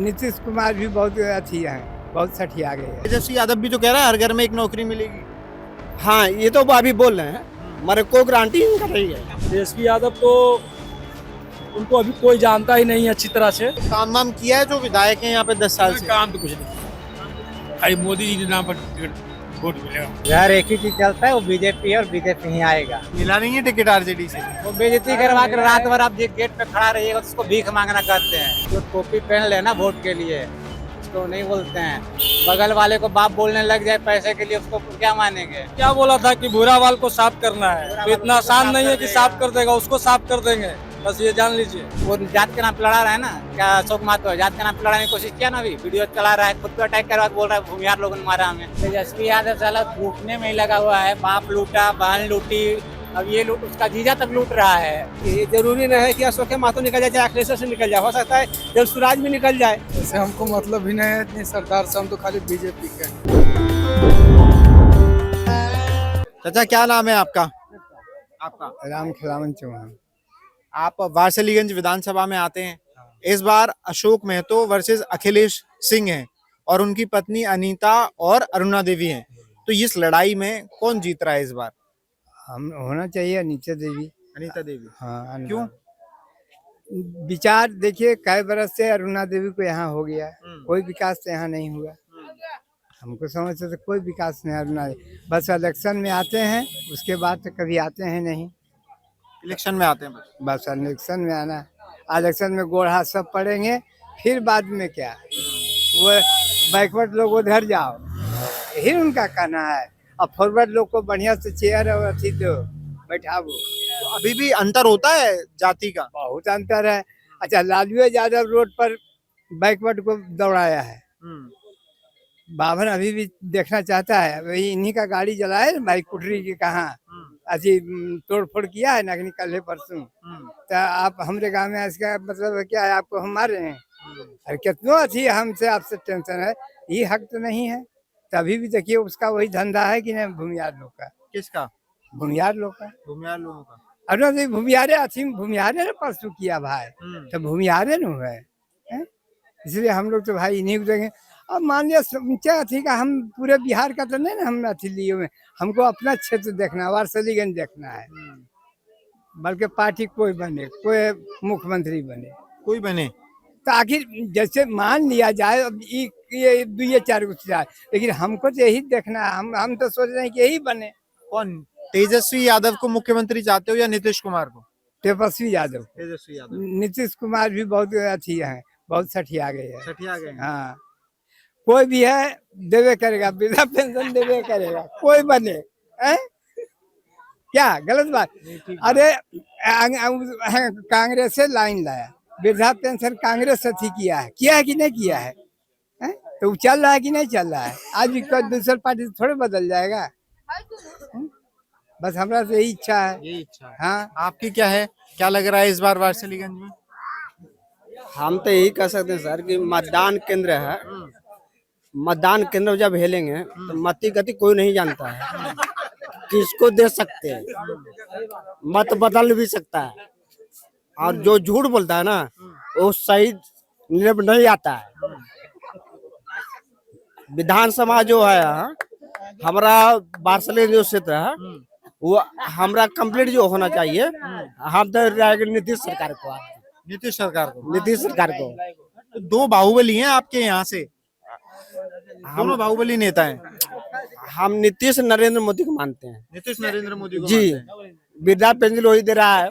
नीतीश कुमार भी बहुत अच्छी है, बहुत सठिया गए हैं। तेजस्वी यादव भी तो कह रहा है हर घर में एक नौकरी मिलेगी। हाँ, ये तो अभी बोल रहे हैं, मगर कोई गारंटी नहीं कर रही है। तेजस्वी यादव तो उनको अभी कोई जानता ही नहीं अच्छी तरह से। काम वाम किया है जो विधायक हैं यहाँ पे 10 साल से? काम तो कुछ नहीं, खाली मोदी जी के नाम पर वोट मिलेगा। यार एक ही चीज चलता है, वो बीजेपी और बीजेपी ही आएगा। मिला नहीं है टिकट आरजेडी से? वो बेइज्जती करवा कर रात भर आप गेट पे खड़ा रहिएगा, उसको भीख मांगना कहते हैं। जो टोपी पहन लेना वोट के लिए, उसको नहीं बोलते हैं। बगल वाले को बाप बोलने लग जाए पैसे के लिए, उसको क्या मानेंगे? क्या बोला था कि भूरा बाल को साफ करना है, तो इतना आसान नहीं है कि साफ कर देगा, उसको साफ कर देंगे, बस ये जान लीजिए। वो जात के नाम पे लड़ा रहा है ना, क्या अशोक महतो जात के नाम पे लड़ाने की कोशिश किया ना, अभी वीडियो चला रहा है, खुद पे अटैक करवा के बोल रहा है भूमिहार लोगों ने मारा हमें। तेजस्वी यादव साला लूटने में ही लगा हुआ है, बाप लूटा, बहन लूटी, अब ये लूट, उसका जीजा तक लूट रहा है। ये जरूरी नहीं है कि अशोक महतो निकल जाए, चाहे अखिलेश से निकल जाए, हो सकता है जब स्वराज भी निकल जाए। ऐसे हमको मतलब ही नहीं है इतनी सरदार से, हम तो खाली बीजेपी के। चाचा क्या नाम है आपका? आपका राम खिलावन चौहान। आप वारसलीगंज विधानसभा में आते हैं। इस बार अशोक महतो वर्सेस अखिलेश सिंह हैं और उनकी पत्नी अनीता और अरुणा देवी हैं। तो इस लड़ाई में कौन जीत रहा है इस बार? हम होना चाहिए अनीता देवी। अनीता देवी। हाँ, क्यों? विचार देखिए, कई बरस से अरुणा देवी को यहाँ हो गया, कोई विकास तो यहाँ नहीं हुआ। हमको समझ से तो कोई विकास नहीं अरुणा देवी, बस इलेक्शन में आते हैं, उसके बाद तो कभी आते हैं नहीं। इलेक्शन में आते हैं बस इलेक्शन में आना, इलेक्शन में गोढ़ा सब पड़ेंगे, फिर बाद में क्या, वो बैकवर्ड लोग उधर जाओ, यही उनका कहना है। और फॉरवर्ड लोग को बढ़िया से चेयर और अथी दो, बैठाओ। तो अभी भी अंतर होता है जाति का? बहुत अंतर है। अच्छा, लालू यादव रोड पर बैकवर्ड को दौड़ाया है, बाभन अभी भी देखना चाहता है, वही इन्हीं का गाड़ी जलाए भाई, कुटरी के कहाँ अथी तोड़ फोड़ किया है ना, कल परसों। तो आप हमारे गांव में इसका मतलब क्या है, आपको हम मार रहे हैं? अरे कितनों अच्छी हमसे आपसे टेंशन है, ये हक तो नहीं है। तभी भी देखिए उसका वही धंधा है कि नहीं, भूमिहार लोग का। किसका? भूमिहार लोग का, भूमिहार लोगों का। अरे भूमिहारे अथी भूमिहारे ने परसों किया भाई, तो भूमिहारे न हुए हैं? इसलिए हम लोग तो भाई इन्हीं को देंगे। अब मान लिया क्या अथी का, हम पूरे बिहार का तो नहीं ना हम अथी लिए हुए, हमको अपना क्षेत्र देखना है, वारसलीगंज देखना है। बल्कि पार्टी कोई बने, कोई मुख्यमंत्री बने, कोई बने तो आखिर जैसे मान लिया जाए, अब ये 2 4 कुछ जाए, लेकिन हमको तो यही देखना है। हम तो सोच रहे हैं कि यही बने। कौन? तेजस्वी यादव को मुख्यमंत्री चाहते हो या नीतीश कुमार को? तेजस्वी यादव। तेजस्वी यादव। नीतीश कुमार भी बहुत अच्छी है, बहुत सठिया गए है। सठिया गए हैं। हाँ, कोई भी है देवे करेगा, वृद्धा पेंशन देवे करेगा, कोई बने है? क्या गलत बात? अरे कांग्रेस से लाइन लाया, वृद्धा पेंशन कांग्रेस से किया है कि नहीं किया है? तो वो चल रहा है कि नहीं चल रहा है? आज भी कोई दूसरी पार्टी थोड़े बदल जाएगा। बस हमारा से यही इच्छा है। यही इच्छा है। हाँ, आपकी क्या है? क्या लग रहा है इस बार वारसलीगंज में? हम तो यही कह सकते हैं सर कि मतदान केंद्र है, मतदान केंद्र जब हेलेंगे तो मती गति कोई नहीं जानता है, किसको दे सकते हैं, मत बदल भी सकता है। और जो झूठ बोलता है ना, वो सही निर्णय नहीं आता है। विधानसभा जो है हमारा वारसलीगंज जो क्षेत्र है, वो हमारा कंप्लीट जो होना चाहिए, हम तो नीतीश सरकार को, नीतीश सरकार को। नीतीश सरकार को। तो 2 बाहुबली हैं आपके यहाँ से, दोनों बाहुबली नेता हैं। हम नीतीश नरेंद्र मोदी को मानते हैं। नीतीश नरेंद्र मोदी को जी, मानते हैं। वृद्धा पेंशन वही दे रहा है,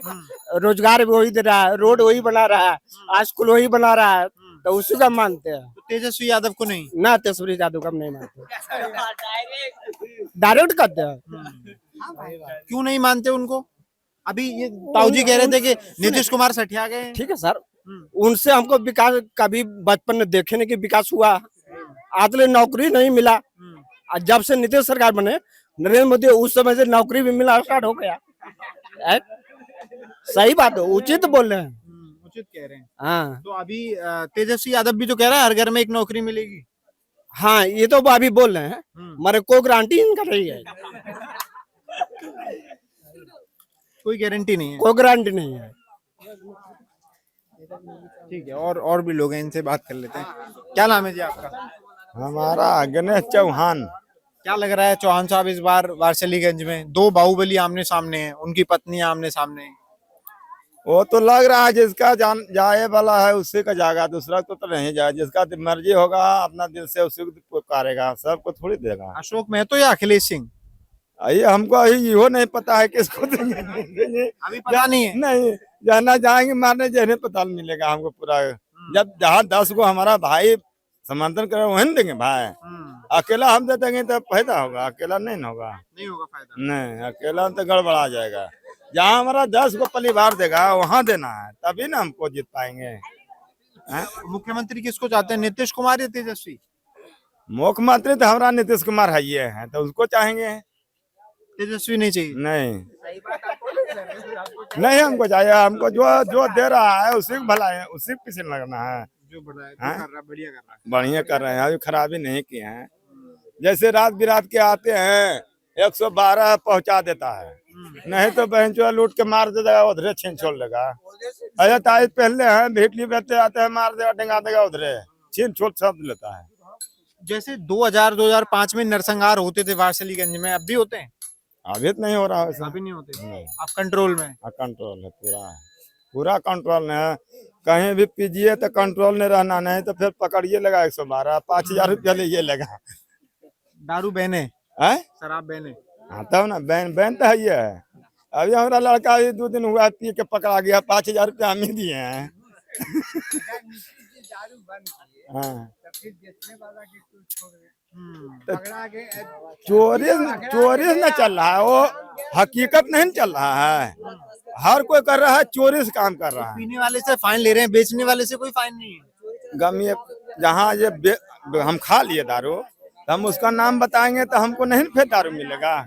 रोजगार भी वही दे रहा है, रोड वही बना रहा है, स्कूल वही बना रहा है, तो उसी का मानते हैं। तो तेजस्वी यादव को नहीं? ना, तेजस्वी यादव का हम नहीं मानते, डायरेक्ट करते हैं। क्यों नहीं मानते उनको? अभी ये ताऊजी कह रहे थे कि नीतीश कुमार सठिया गए हैं। ठीक है सर, उनसे हमको विकास कभी बचपन में देखने की विकास हुआ, आज तक नौकरी नहीं मिला। और जब से नीतीश सरकार बने नरेंद्र मोदी, उस समय से नौकरी भी मिला स्टार्ट हो गया। सही बात है, उचित बोल रहे हैं। उचित कह रहे हैं। हाँ तो अभी तेजस्वी यादव भी तो कह रहा है हर घर में एक नौकरी मिलेगी। हाँ, ये तो अभी बोल रहे हैं, मगर कोई गारंटी नहीं कर रही है, कोई गारंटी नहीं है। कोई गारंटी नहीं है। ठीक है, और भी लोग हैं, इनसे बात कर लेते हैं। क्या नाम है जी आपका? हमारा गणेश चौहान। क्या लग रहा है चौहान साहब इस बार वारसलीगंज में दो बाहुबली आमने सामने हैं, उनकी पत्नियां आमने सामने हैं। वो तो लग रहा है जिसका जान जाए वाला है उसी का जाएगा, दूसरा तो नहीं जाए। जिसका मर्जी होगा अपना दिल से उसी को पुकारेगा, सबको थोड़ी देगा। अशोक महतो या अखिलेश सिंह? ये हमको अभी यो नहीं पता है किसको देंगे नहीं देंगे। अभी पता नहीं है। नहीं जाना जाएंगे मारने जहने पता मिलेगा हमको पूरा। जब जहाँ 10 को हमारा भाई समर्थन करे वही न देंगे भाई। अकेला हम दे देंगे तो फायदा होगा, अकेला नहीं न होगा। नहीं होगा फायदा। नहीं अकेला तो गड़बड़ा जाएगा। जहाँ हमारा 10 को परिवार देगा वहाँ देना है, तभी ना हमको जीत पाएंगे। मुख्यमंत्री किसको चाहते हैं, नीतीश कुमार या तेजस्वी? मुख्यमंत्री तो हमारा नीतीश कुमार है ये है, तो उसको चाहेंगे। तेजस्वी नहीं चाहिए? नहीं नहीं हमको चाहिए, हमको जो जो दे रहा है उसी को भला है, उसी को पीछे लगना है। जो बड़ा है, हाँ? कर रहा है, बढ़िया कर रहा है। बढ़िया कर रहे हैं, अभी खराबी नहीं किए हैं। जैसे रात बिरात के आते हैं 112 पहुंचा देता है, नहीं तो बहनचोद लूट के मार देगा, उधरे छीन छोड़ लेगा। अरे तारीख पहले हैं भेटली बेचते आते हैं, मार देगा डंगा देगा, उधरे छीन छोड़ सब लेता है। जैसे 2000-2005 में नरसंहार होते थे वारसलीगंज में, अब भी होते हैं? अभी तो नहीं हो रहा है। अभी नहीं होते। नहीं। अब कंट्रोल में? कंट्रोल है, पूरा कंट्रोल है। कहीं भी पीजिए तो कंट्रोल नहीं रहना, नहीं तो फिर पकड़िए लगा 112 5,000 रुपया लीजिए लगा। दारू बैन है, है शराब बैन है। हाँ तब ना बैन बैन तो है ये है। अभी हमारा लड़का अभी 2 दिन हुआ पी के पकड़ा गया, 5,000 रुपया हम ही दिए हैं। हाँ तो चोरी चोरी न चल रहा है, वो हकीकत नहीं चल रहा है। हर कोई कर रहा है, चोरी से काम कर रहा है। पीने वाले से फाइन ले रहे हैं, बेचने वाले से कोई फाइन नहीं है। गम ये जहाँ ये हम खा लिए दारू, तो हम उसका नाम बताएंगे तो हमको नहीं फिर दारू मिलेगा।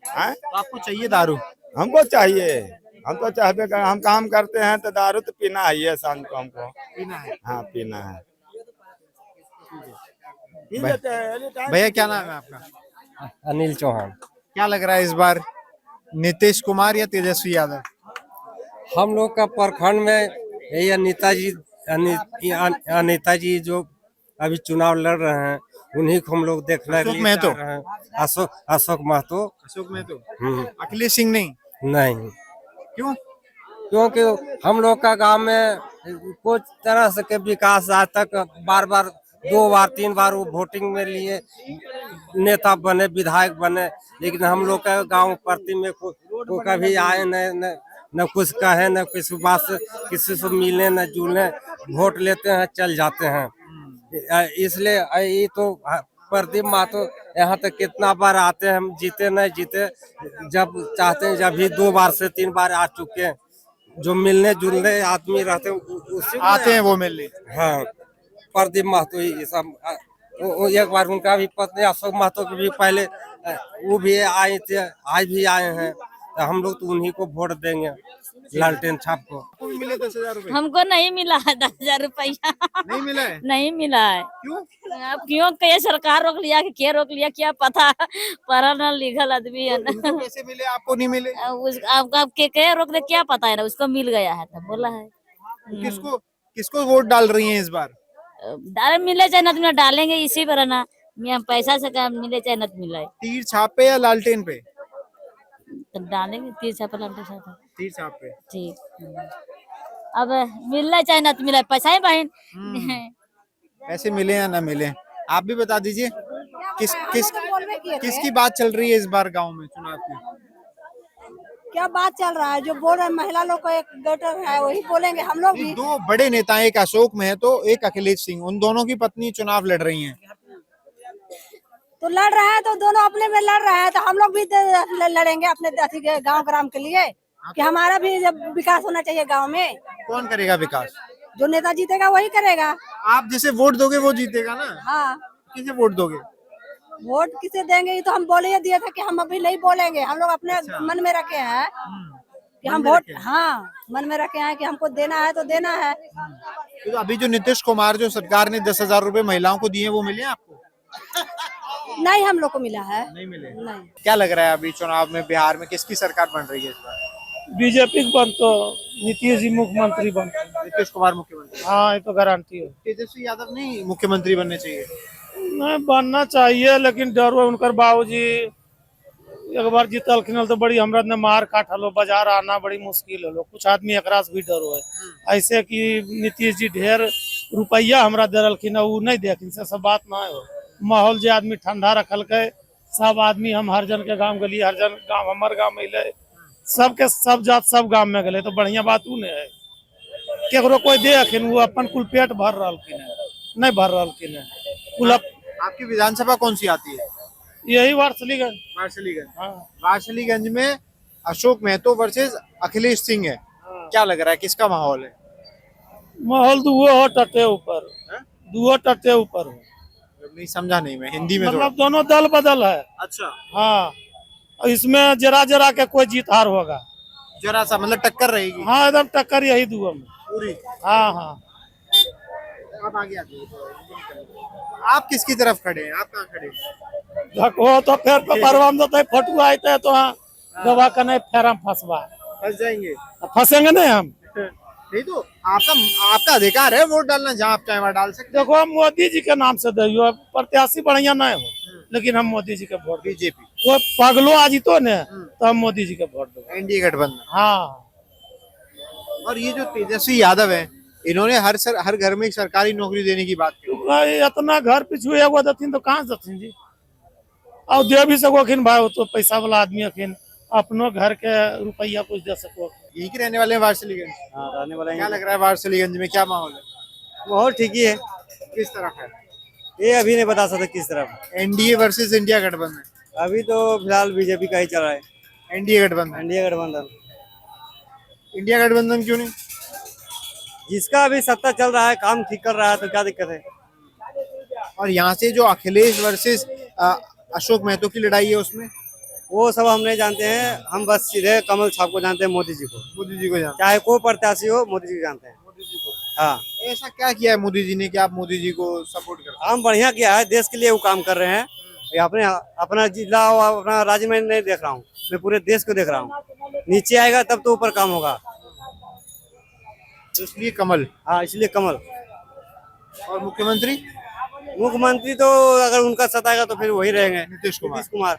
तो आपको चाहिए दारू? हमको चाहिए, हम तो चाहते कर, हम काम करते हैं तो दारू तो पीना ही है, शाम को हमको पीना है। हाँ पीना है। भैया क्या नाम है आपका? अनिल चौहान। क्या लग रहा है इस बार नीतीश कुमार या तेजस्वी यादव? हम लोग का प्रखंड में ये नेताजी जो अभी चुनाव लड़ रहे हैं उन्हीं को हम लोग देखने के अशोक लिए महतो? जा रहे हैं। अशोक महतो। अशोक महतो? अखिलेश सिंह नहीं? नहीं, क्यों? क्योंकि हम लोग का गांव में कुछ तरह से के विकास आज तक बार 2 बार 3 बार वो वोटिंग में लिए नेता बने, विधायक बने, लेकिन हम लोग का गांव प्रति में को कभी आए न कुछ कहे, न किसी बात से किसी से मिले न जुले, वोट लेते हैं चल जाते हैं। इसलिए ये तो प्रदीप महतो यहाँ तक कितना बार आते हैं, हम जीते न जीते, जब चाहते हैं जब भी 2 बार से 3 बार आ चुके हैं। जो मिलने जुलने आदमी रहते हैं उसी आते हैं वो मिलने। हाँ, प्रदीप महतो ही सब। एक बार उनका भी पत्नी अशोक महतो के भी पहले वो भी आए थे, आज भी आए हैं, तो हम लोग तो उन्हीं को वोट देंगे, लालटेन छाप को। मिले 10,000 रुपए? हमको नहीं मिला है 10,000 रुपया। नहीं मिला है? नहीं मिला है। क्यों? अब क्यों ये सरकार रोक लिया कि क्या रोक लिया क्या पता, पढ़ा न लिखल आदमी है उनको ना। कैसे मिले, आपको नहीं मिले? अब के रोक दे क्या पता है ना, उसको मिल गया है तो बोला है। किसको किसको वोट डाल रही हैं इस बार? डाल मिले चाहे न डालेंगे इसी पर ना, हम पैसा से काम मिले चाहे न मिले तीर छाप पे या लालटेन पे? तो डालेंगे 30 छापा तीर छाप पे। ठीक। अब मिलना चाहे न मिले पैसा ही बहन। पैसे मिले या ना मिले, आप भी बता दीजिए। किसकी बात चल रही है इस बार गांव में चुनाव की? क्या बात चल रहा है, जो बोल रहे हैं महिला लोग को एक गटर है वही बोलेंगे हम लोग भी। 2 बड़े नेता, एक अशोक महतो, एक अखिलेश सिंह, उन दोनों की पत्नी चुनाव लड़ रही हैं। तो लड़ रहे हैं तो दोनों अपने में लड़ रहे हैं, तो हम लोग भी लड़ेंगे अपने गांव ग्राम के लिए कि हमारा भी जब विकास होना चाहिए गांव में। कौन करेगा विकास? जो नेता जीतेगा वही करेगा। आप जिसे वोट दोगे वो जीतेगा ना? हाँ। किसे वोट दोगे? वोट किसे देंगे ये तो हम बोले ही दिए थे कि हम अभी नहीं बोलेंगे, हम लोग अपने मन में रखे हैं कि हम वोट, हाँ मन में रखे हैं कि हमको देना है तो देना है। तो अभी जो नीतीश कुमार जो सरकार ने 10,000 रुपए महिलाओं को दिए वो मिले आपको? नहीं हम लोग को मिला है। नहीं मिले। नहीं। क्या लग रहा है अभी चुनाव में बिहार में किसकी सरकार बन रही है इस बार? बीजेपी बन तो नीतीश जी मुख्यमंत्री बन। नीतीश कुमार मुख्यमंत्री। हाँ ये तो गारंटी है। तेजस्वी यादव नहीं मुख्यमंत्री बनने चाहिए? नहीं बनना चाहिए लेकिन डर है उनकर बाबूजी एक बार जीतलखिन तो बड़ी हमरा ने मार काट हलो, बाजार आना बड़ी मुश्किल हलो, कुछ आदमी एकरा से भी डरो है। ऐसे कि नीतीश जी ढेर रुपया हमरा दे उ नहीं देखिन से सब बात ना हो। माहौल जे आदमी ठंडा रखल के सब आदमी हम हर जन के गांव गली, हर जन गांव हमार गांव में अले, सबके सब जात सब गांव में गए तो बढ़िया बात उ नहीं है। केकरो कोई देखिन वो अपन कुल पेट भर रहलखिन है, नहीं भर रहलखिन है कुल आपकी विधानसभा कौन सी आती है? यही वारसलीगंज। वारसलीगंज। हाँ वारसलीगंज में अशोक महतो वर्सेस अखिलेश सिंह है। क्या लग रहा है किसका माहौल है? माहौल दुओ हो टटे ऊपर, दुओ टटे ऊपर हो। नहीं समझा नहीं मैं, हिंदी में मतलब दोनों दल बदल है। अच्छा। हाँ और इसमें जरा जरा के कोई जीत हार होगा। जरा सा मतलब टक्कर रहेगी? हाँ एकदम टक्कर यही दुओ में पूरी। हाँ हाँ। आप आगे आते आप किसकी तरफ खड़े हैं? आप कहाँ खड़े हैं? हो तो फिर पेपरवा में तो फोटो आते तो हाँ गवा का नहीं फेरम फंसवा फंस जाएंगे? फंसेंगे नहीं हम। नहीं तो आपका अधिकार है वोट डालना, जहाँ आप चाहे वहाँ डाल सकते देखो हम मोदी जी के नाम से दियो, प्रत्याशी बढ़िया नहीं हो लेकिन हम मोदी जी के वोट। बीजेपी कोई पगलो आ जीतो ने तो हम मोदी जी के वोट दो। एनडीए गठबंधन। हाँ और ये जो तेजस्वी यादव है इन्होंने हर घर में एक सरकारी नौकरी देने की बात की। भाई इतना घर पिछू एगो देथिन तो कहाँ से देथिन जी, और दे भी सकोखिन भाई वो तो पैसा वाला आदमी अखिन अपनो घर के रुपया कुछ दे सको। यही के रहने वाले हैं वारसलीगंज? हाँ रहने वाला क्या लग रहा है वारसलीगंज में क्या माहौल है? माहौल ठीक ही है। किस तरफ है? ये अभी नहीं बता सकते किस तरफ। एनडीए वर्सेस इंडिया गठबंधन? अभी तो फिलहाल बीजेपी का ही चल रहा है। एनडीए गठबंधन। इंडिया गठबंधन। इंडिया गठबंधन क्यों नहीं? जिसका अभी सत्ता चल रहा है, काम ठीक कर रहा है तो क्या दिक्कत है। और यहाँ से जो अखिलेश वर्सेस अशोक महतो की लड़ाई है उसमें वो सब हम नहीं जानते हैं, हम बस सीधे कमल छाप को जानते हैं, मोदी जी को। मोदी जी को जानते चाहे कोई प्रत्याशी हो, मोदी जी को जानते हैं। मोदी जी को। हाँ ऐसा क्या किया है मोदी जी ने कि आप मोदी जी को सपोर्ट करते काम बढ़िया किया है, देश के लिए वो काम कर रहे हैं। ये अपना जिला और अपना राज्य में नहीं देख रहा हूँ, मैं पूरे देश को देख रहा हूँ। नीचे आएगा तब तो ऊपर काम होगा, तो इसलिए कमल। हाँ इसलिए कमल। और मुख्यमंत्री तो अगर उनका सत्ता आएगा तो फिर वही रहेंगे, नीतीश कुमार।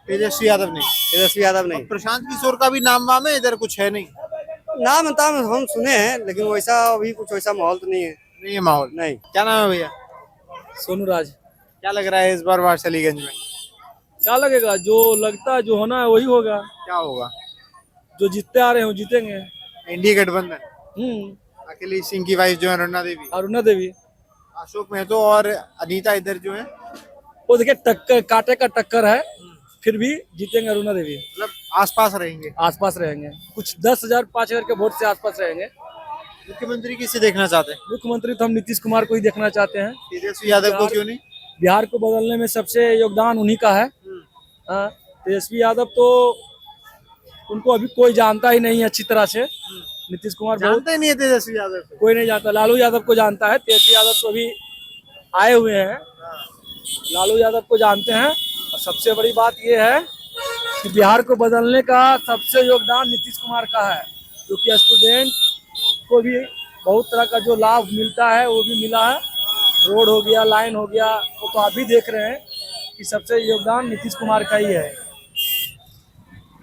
तेजस्वी यादव नहीं? तेजस्वी यादव नहीं। प्रशांत किशोर का भी नाम वाम है, इधर कुछ है नहीं? नाम ताम हम सुने हैं लेकिन वैसा अभी कुछ वैसा माहौल तो नहीं है। नहीं है माहौल? नहीं। क्या नाम है भैया? सोनू राज। क्या लग रहा है इस बार वारसलीगंज में? क्या लगेगा, जो लगता है जो होना है वही होगा। क्या होगा? जो जीतते आ रहे हैं वो जीतेंगे। एनडीए गठबंधन। अखिलेश सिंह की वाइफ जो है अरुणा देवी, अशोक महतो और अनीता इधर जो है वो देखिए टक्कर कांटे का टक्कर है, फिर भी जीतेंगे अरुणा देवी। मतलब आसपास रहेंगे? आसपास रहेंगे, कुछ 10,000 5,000 के वोट से आसपास रहेंगे। मुख्यमंत्री किसे देखना चाहते हैं? मुख्यमंत्री तो हम नीतीश कुमार को ही देखना चाहते हैं। तेजस्वी यादव को क्यों नहीं? बिहार को बदलने में सबसे योगदान उन्हीं का है। हाँ, तेजस्वी यादव तो उनको अभी कोई जानता ही नहीं है अच्छी तरह से। नीतीश कुमार बहुत जानते नहीं है तेजस्वी यादव को? कोई नहीं जानता। लालू यादव को जानता है, तेजस्वी यादव तो अभी आए हुए हैं। लालू यादव को जानते हैं। और सबसे बड़ी बात यह है कि बिहार को बदलने का सबसे योगदान नीतीश कुमार का है, क्योंकि स्टूडेंट को भी बहुत तरह का जो लाभ मिलता है वो भी मिला है। रोड हो गया, लाइन हो गया, वो तो आप भी देख रहे हैं कि सबसे योगदान नीतीश कुमार का ही है।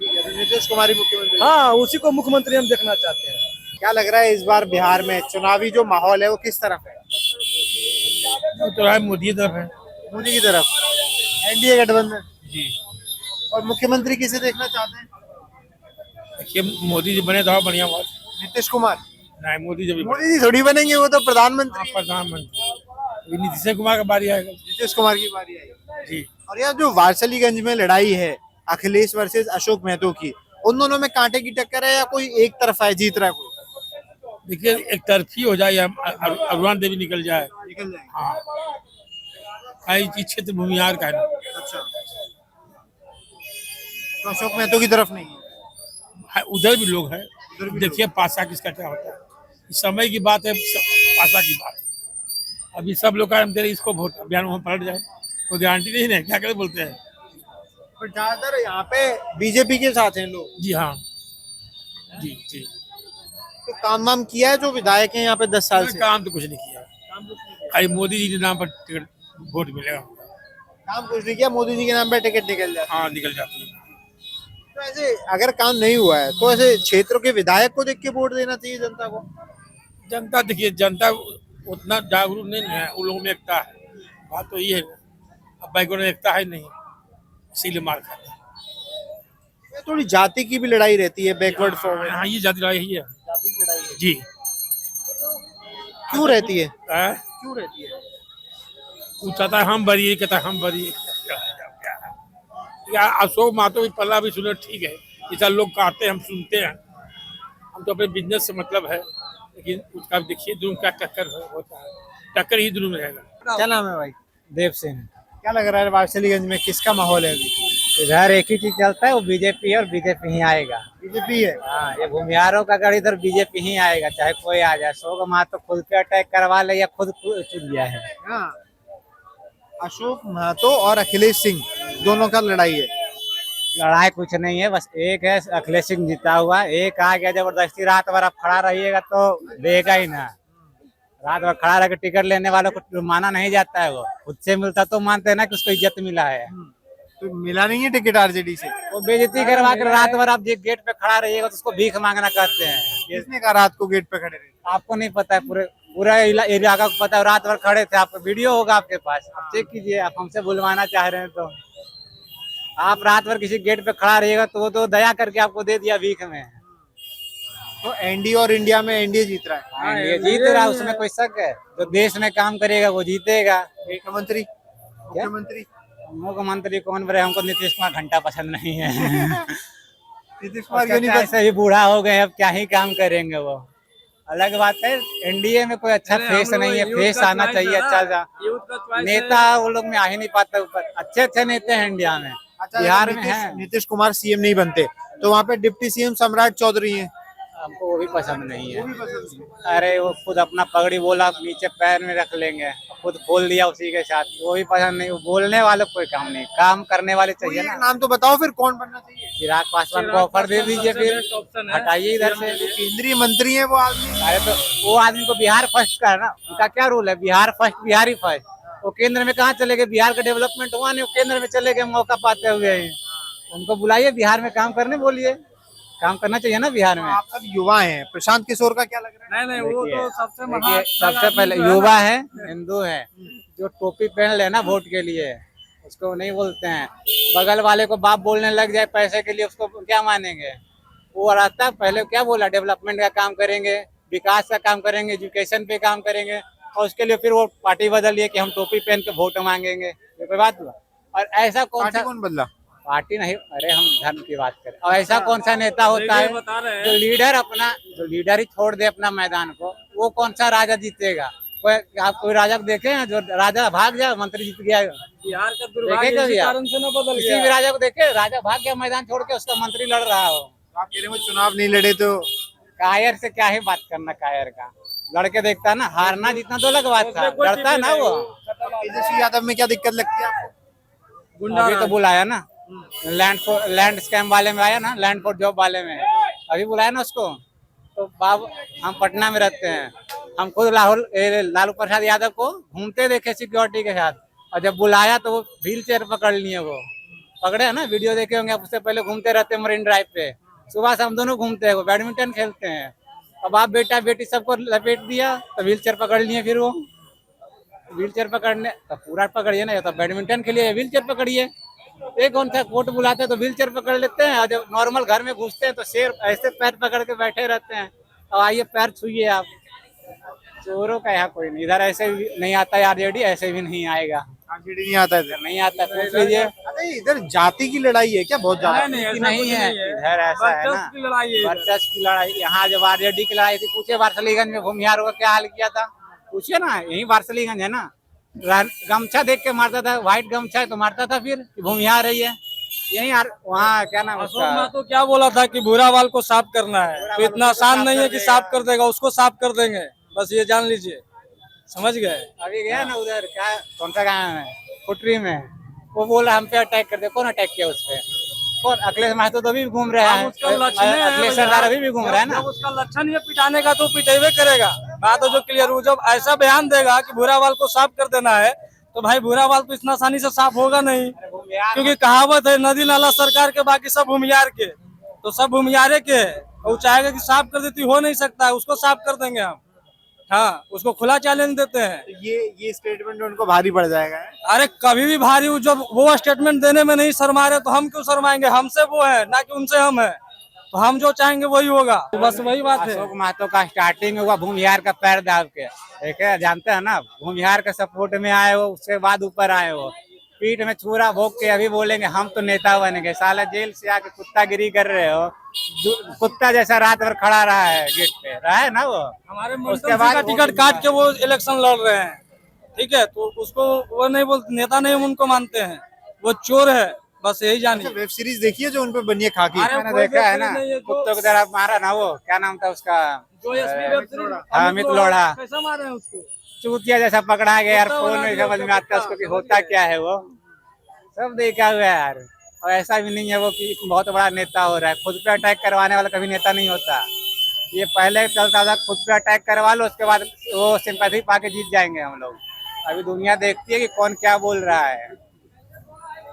नीतीश कुमार ही मुख्यमंत्री? हाँ, उसी को मुख्यमंत्री हम देखना चाहते हैं। क्या लग रहा है इस बार बिहार में चुनावी जो माहौल है वो किस तरफ है? तो है मोदी की तरफ है। मोदी की तरफ? एनडीए गठबंधन जी। और मुख्यमंत्री किसे देखना चाहते हैं? देखिए मोदी जी बने तो बढ़िया बात। नीतीश कुमार? नहीं, मोदी जी मोदी जी थोड़ी बनेंगे, वो तो प्रधानमंत्री हैं। प्रधानमंत्री नीतीश कुमार का बारी आएगा। नीतीश कुमार की बारी आएगी जी। और यह जो वारसलीगंज में लड़ाई है अखिलेश वर्सेस अशोक महतो की, उन दोनों में कांटे की टक्कर है या कोई एक तरफा है, जीत रहा है कोई? देखिए एक तरफी हो जाए या अरुणा देवी निकल जाए। निकल जाएंगे। हाँ, इस क्षेत्र भूमिहार का है। अच्छा, तो अशोक महतो की तरफ नहीं है? उधर भी लोग हैं। देखिए पासा किसका क्या होता है, इस समय की बात है, पासा की बात है। अभी सब लोग का इसको वोट अभियान में पलट जाए, कोई गारंटी नहीं है। क्या करे बोलते हैं। पर ज्यादातर यहाँ पे बीजेपी के साथ हैं लोग। जी हाँ, जी जी। तो काम वाम किया है जो विधायक हैं यहाँ पे 10 साल से? काम तो कुछ नहीं किया, खाली मोदी जी के नाम पर टिकट वोट मिलेगा। काम कुछ नहीं किया, मोदी जी के नाम पे टिकट निकल जाता हाँ निकल जाती है। है। तो ऐसे अगर काम नहीं हुआ है तो ऐसे क्षेत्रों के विधायक को देख के वोट देना चाहिए जनता को। जनता देखिए, जनता उतना जागरूक नहीं है, उन लोगों में एकता है, बात तो ये है। अब बैकवर्ड में एकता है नहीं, इसीलिए मार खाता है। ये थोड़ी जाति की भी लड़ाई रहती है, बैकवर्ड फॉरवर्ड हाँ ये जाति लड़ाई ही है जी। क्यों रहती है? हैं? क्यों रहती है? वो चाहता है हम भरिए, कहता है हम भरिए। या अशोक महतो की पल्ला भी सुने, ठीक है, ऐसा लोग कहते हैं, हम सुनते हैं, हम तो अपने बिजनेस से मतलब है, लेकिन उसका देखिए दोनों क्या टक्कर होता है, टक्कर ही दोनों में रहेगा। क्या नाम है भाई? देव सिंह। क्या लग रहा है वारसलीगंज में किसका माहौल है अभी? इधर एक ही चीज चलता है, वो बीजेपी है और बीजेपी ही आएगा। बीजेपी है। हाँ, ये भूमिहारों का गढ़ इधर बीजेपी ही आएगा, चाहे कोई आ जाए। अशोक महतो खुद पे अटैक करवा ले या खुद चुन गया है। हाँ, अशोक महतो और अखिलेश सिंह दोनों का लड़ाई है। लड़ाई कुछ नहीं है, बस एक है अखिलेश सिंह जीता हुआ, एक आ गया जबरदस्ती। रात भर आप खड़ा रहिएगा तो देगा ही ना। रात भर खड़ा रह के टिकट लेने वालों को माना नहीं जाता है, वो खुद से मिलता तो मानते हैं ना कि उसको इज्जत मिला है। तो मिला नहीं है टिकट आरजेडी से? वो बेइज्जती करवा कर रात भर आप गेट पे खड़ा रहिएगा तो उसको भीख मांगना कहते हैं। किसने कहा रात को गेट पे खड़े रहे? आपको नहीं पता है, पूरा इलाका को पता है। रात भर खड़े थे, आपका वीडियो होगा आपके पास, आप चेक कीजिए। आप हमसे बुलवाना चाह रहे हैं तो आप रात भर किसी गेट पे खड़ा रहिएगा तो वो तो दया करके आपको दे दिया भीख में। तो एनडीए और इंडिया में एनडीए जीत रहा है। ये जीत रहा है, उसमें कोई शक है? जो देश में काम करेगा वो जीतेगा। मुख्यमंत्री मुख्यमंत्री मुख्यमंत्री कौन बने? हमको नीतीश कुमार घंटा पसंद नहीं है। नीतीश कुमार क्यों नहीं? ऐसे ही बूढ़ा हो गए, अब क्या ही काम करेंगे वो। अलग बात है, एनडीए में कोई अच्छा फेस नहीं है, फेस आना चाहिए अच्छा सा नेता। वो लोग में आ ही नहीं पाता ऊपर। अच्छे अच्छे नेता हैं इंडिया में, बिहार में है। नीतीश कुमार सीएम नहीं बनते तो वहाँ पे डिप्टी सीएम सम्राट चौधरी हैं। हमको वो भी पसंद नहीं है। अरे वो खुद अपना पगड़ी बोला नीचे पैर में रख लेंगे, खुद खोल दिया उसी के साथ, वो भी पसंद नहीं। वो बोलने वाले कोई काम नहीं, काम करने वाले चाहिए ना। नाम तो बताओ फिर कौन बनना चाहिए? चिराग पासवान को ऑफर दे दीजिए, फिर हटाइए इधर से। केंद्रीय मंत्री है वो आदमी। अरे तो वो आदमी को बिहार फर्स्ट का है ना, उनका क्या रूल है? Bihar first, Bihari first. वो केंद्र में कहाँ चले गए? बिहार का डेवलपमेंट हुआ नहीं, वो केंद्र में चले गए मौका पाते हुए। उनको बुलाइए बिहार में काम करने, बोलिए काम करना चाहिए ना बिहार में। आप सब युवा हैं, प्रशांत किशोर का क्या लग रहा है? नहीं, वो तो सबसे पहले युवा है, हिंदू है, जो टोपी पहन लेना वोट के लिए, उसको नहीं बोलते हैं। बगल वाले को बाप बोलने लग जाए पैसे के लिए, उसको क्या मानेंगे? वो रहता है पहले क्या बोला, डेवलपमेंट का काम करेंगे, विकास का काम करेंगे, एजुकेशन पे काम करेंगे, और उसके लिए फिर वो पार्टी बदल लिए कि हम टोपी पहन के वोट मांगेंगे। ये कोई बात हुआ? और ऐसा कौन सा बदला? पार्टी नहीं, अरे हम धर्म की बात करें। और ऐसा कौन सा नेता होता है जो लीडर ही छोड़ दे अपना मैदान को? वो कौन सा राजा जीतेगा? आप कोई राजा को देखे हैं जो राजा भाग जाए मंत्री जीत गया? बिहार का दुर्भाग्य इसी कारण से ना बदल गया। किसी भी राजा को देखे, राजा भाग गया मैदान छोड़ के, उसका मंत्री लड़ रहा हो। आप कह रहे हो चुनाव नहीं लड़े तो? कायर से क्या ही बात करना, कायर का लड़के देखता ना, हारना जितना तो अलग बात था, डरता ना वो। तेजस्वी यादव में क्या दिक्कत लगती है आपको? अभी तो बुलाया ना, लैंड स्कैम वाले में आया ना, लैंड फॉर जॉब वाले में अभी बुलाया ना उसको। तो बाबू हम पटना में रहते हैं, हम खुद लालू प्रसाद यादव को घूमते देखे सिक्योरिटी के साथ, और जब बुलाया तो वो व्हील चेयर पकड़ लिए। वो पकड़े है ना, वीडियो देखे होंगे आप, उससे पहले घूमते रहते हैं मरीन ड्राइव पे। सुबह से हम दोनों घूमते हैं, वो बैडमिंटन खेलते हैं। अब आप बेटा बेटी सबको लपेट दिया तो व्हील चेयर पकड़ लिए। फिर वो व्हील चेयर पकड़ने तो पूरा पकड़िए ना, तो बैडमिंटन के लिए व्हील चेयर पकड़िए। एक कौन सा कोर्ट बुलाते हैं तो व्हील चेयर पकड़ लेते हैं, और जब नॉर्मल घर में घुसते हैं तो शेर ऐसे पैर पकड़ के बैठे रहते हैं। और आइए पैर छुइए आप। चोरों का यहाँ कोई नहीं, इधर ऐसे भी नहीं आता है आरजेडी, ऐसे भी नहीं आएगा। आरजेडी नहीं आता है, नहीं आता, पूछ लीजिए। अरे इधर जाति की लड़ाई है क्या? बहुत ज्यादा नहीं है, इधर ऐसा है ना, वर्चस्व की लड़ाई। यहाँ जब आरजेडी की लड़ाई थी, पूछिए वारसलीगंज में भूमिहारों का क्या हाल किया था, पूछिए ना। यही वारसलीगंज है ना, गमछा देख के मारता था, व्हाइट गमछा तो मारता था, फिर भूमिहार रही है यही। वहाँ क्या नाम उसका, तो क्या बोला था कि भूरा वाल को साफ करना है, तो इतना आसान नहीं है कि साफ कर देगा, उसको साफ कर देंगे, बस ये जान लीजिए, समझ गए। अभी गया ना उधर, क्या कौन सा गाँव है, कुटरी में, वो बोला हम पे अटैक कर दे। कौन अटैक किया उस पे? कौन अखिलेश महतो तो अभी भी घूम रहा है, उसका लक्षण है अखिलेश भैया। सरदार अभी भी घूम रहा है ना। जब उसका लक्षण ये पिटाने का तो पिटेबे करेगा। बात तो जो क्लियर हो, जब ऐसा बयान देगा कि भूरावाल को साफ कर देना है तो भाई भूरावाल तो इतना आसानी से साफ होगा नहीं, क्योंकि कहावत है नदी नाला सरकार के बाकी सब भूमियार के, तो सब भूमियारे के है। वो चाहेगा कि साफ कर देती, हो नहीं सकता है, उसको साफ कर देंगे हम। हाँ, उसको खुला चैलेंज देते हैं। तो ये स्टेटमेंट उनको भारी पड़ जाएगा। अरे कभी भी भारी हो, जब वो स्टेटमेंट देने में नहीं शर्मा रहे तो हम क्यों शर्माएंगे? हमसे वो है ना कि उनसे हम है, तो हम जो चाहेंगे वही होगा। तो बस वही बात है। अशोक महतो का स्टार्टिंग हुआ भूमिहार का पैर दाब के, ठीक है, जानते हैं ना, भूमिहार के सपोर्ट में आए हो, उसके बाद ऊपर आए हो, पीठ में छुरा भोग के अभी बोलेंगे हम तो नेता बनेंगे। साला जेल से आके कुत्तागिरी कर रहे हो, कुत्ता जैसा रात भर खड़ा रहा है गेट पे, रहा है ना वो। हमारे उसके बाद का टिकट काट के वो इलेक्शन लड़ रहे हैं, ठीक है, तो उसको वो नहीं बोलते, नेता नहीं हम उनको मानते हैं, वो चोर है, बस यही जानिए। वेब सीरीज देखी है जो उन पे बनी है खाकी? अरे मैंने कोई देखा है वेब ना, सीरीज नहीं है, कुत्तों की तरह मारा ना, वो क्या नाम था उसका, जो SP web series Amit Lodha, कैसा मारे हैं उसको? चूतिया जैसा पकड़ा गया यार, कुत्ता फोन बना नहीं दिया समझ में उसका, आता उसको कि होता क्या है, वो सब देखा हुआ है यार। और ऐसा भी नहीं है वो कि बहुत बड़ा नेता हो रहा है, खुद पे अटैक करवाने वाला कभी नेता नहीं होता। ये पहले चलता था खुद पे अटैक करवा लो, उसके बाद वो सिंपैथी पाके जीत जाएंगे हम लोग। अभी दुनिया देखती है कि कौन क्या बोल रहा है।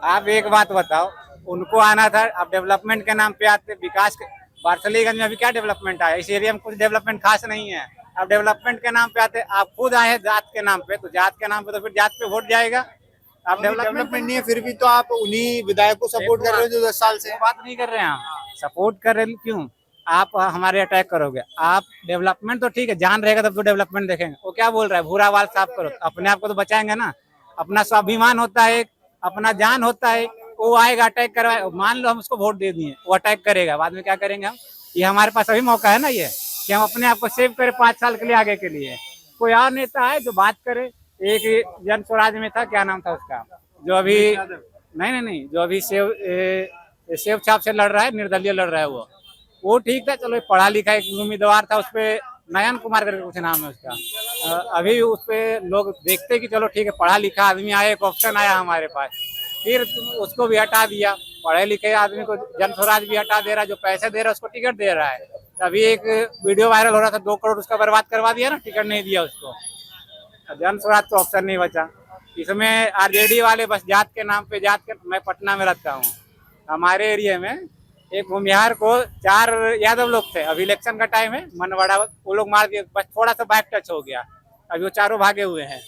आप एक बात बताओ, उनको आना था, अब डेवलपमेंट के नाम पे आते, विकास के वारसलीगंज में अभी क्या डेवलपमेंट आया? इस एरिया में कुछ डेवलपमेंट खास नहीं है। अब डेवलपमेंट के नाम पे आते, आप खुद आए हैं जात के नाम पे, तो जात के नाम पे तो फिर जात पे वोट जाएगा। आप डेवलपमेंट नहीं है, फिर भी तो आप उन्हीं विधायक को सपोर्ट कर रहे हो जो 10 साल से। वो बात नहीं कर रहे हैं हम, सपोर्ट कर रहे हैं क्यों? आप हमारे अटैक करोगे? आप डेवलपमेंट तो ठीक है, जान रहेगा तब तो डेवलपमेंट देखेंगे। वो क्या बोल रहा है, भूरावाल साफ करो, अपने आप को तो बचाएंगे ना। अपना स्वाभिमान होता है, अपना जान होता है, वो आएगा अटैक करवाए, मान लो हम उसको वोट दे दिए, वो अटैक करेगा, बाद में क्या करेंगे हम? ये हमारे पास अभी मौका है ना, ये कि हम अपने आप को सेव करें 5 साल के लिए, आगे के लिए। कोई और नेता है जो बात करे? एक जन स्वराज में था, क्या नाम था उसका, जो अभी नहीं जो अभी सेव छाप से लड़ रहा है, निर्दलीय लड़ रहा है, वो ठीक था, चलो पढ़ा लिखा एक उम्मीदवार था, उसपे नयन कुमार करके कुछ नाम है उसका। अभी उस पे लोग देखते कि चलो ठीक है, पढ़ा लिखा आदमी आया, एक ऑप्शन आया हमारे पास, फिर उसको भी हटा दिया। पढ़े लिखे आदमी को जन स्वराज भी हटा दे रहा है, जो पैसे दे रहा है उसको टिकट दे रहा है। अभी एक वीडियो वायरल हो रहा था, 2 करोड़ उसका बर्बाद करवा दिया ना, टिकट नहीं दिया उसको। जन स्वराज तो ऑप्शन नहीं बचा। इसमें आरजेडी वाले बस जात के नाम पे, मैं पटना में रहता हूँ, हमारे एरिया में एक भूमिहार को 4 यादव लोग थे, अभी इलेक्शन का टाइम है, मनवाड़ा वो लोग मार दिए, बस थोड़ा सा बैक टच हो गया, अभी वो चारों भागे हुए हैं,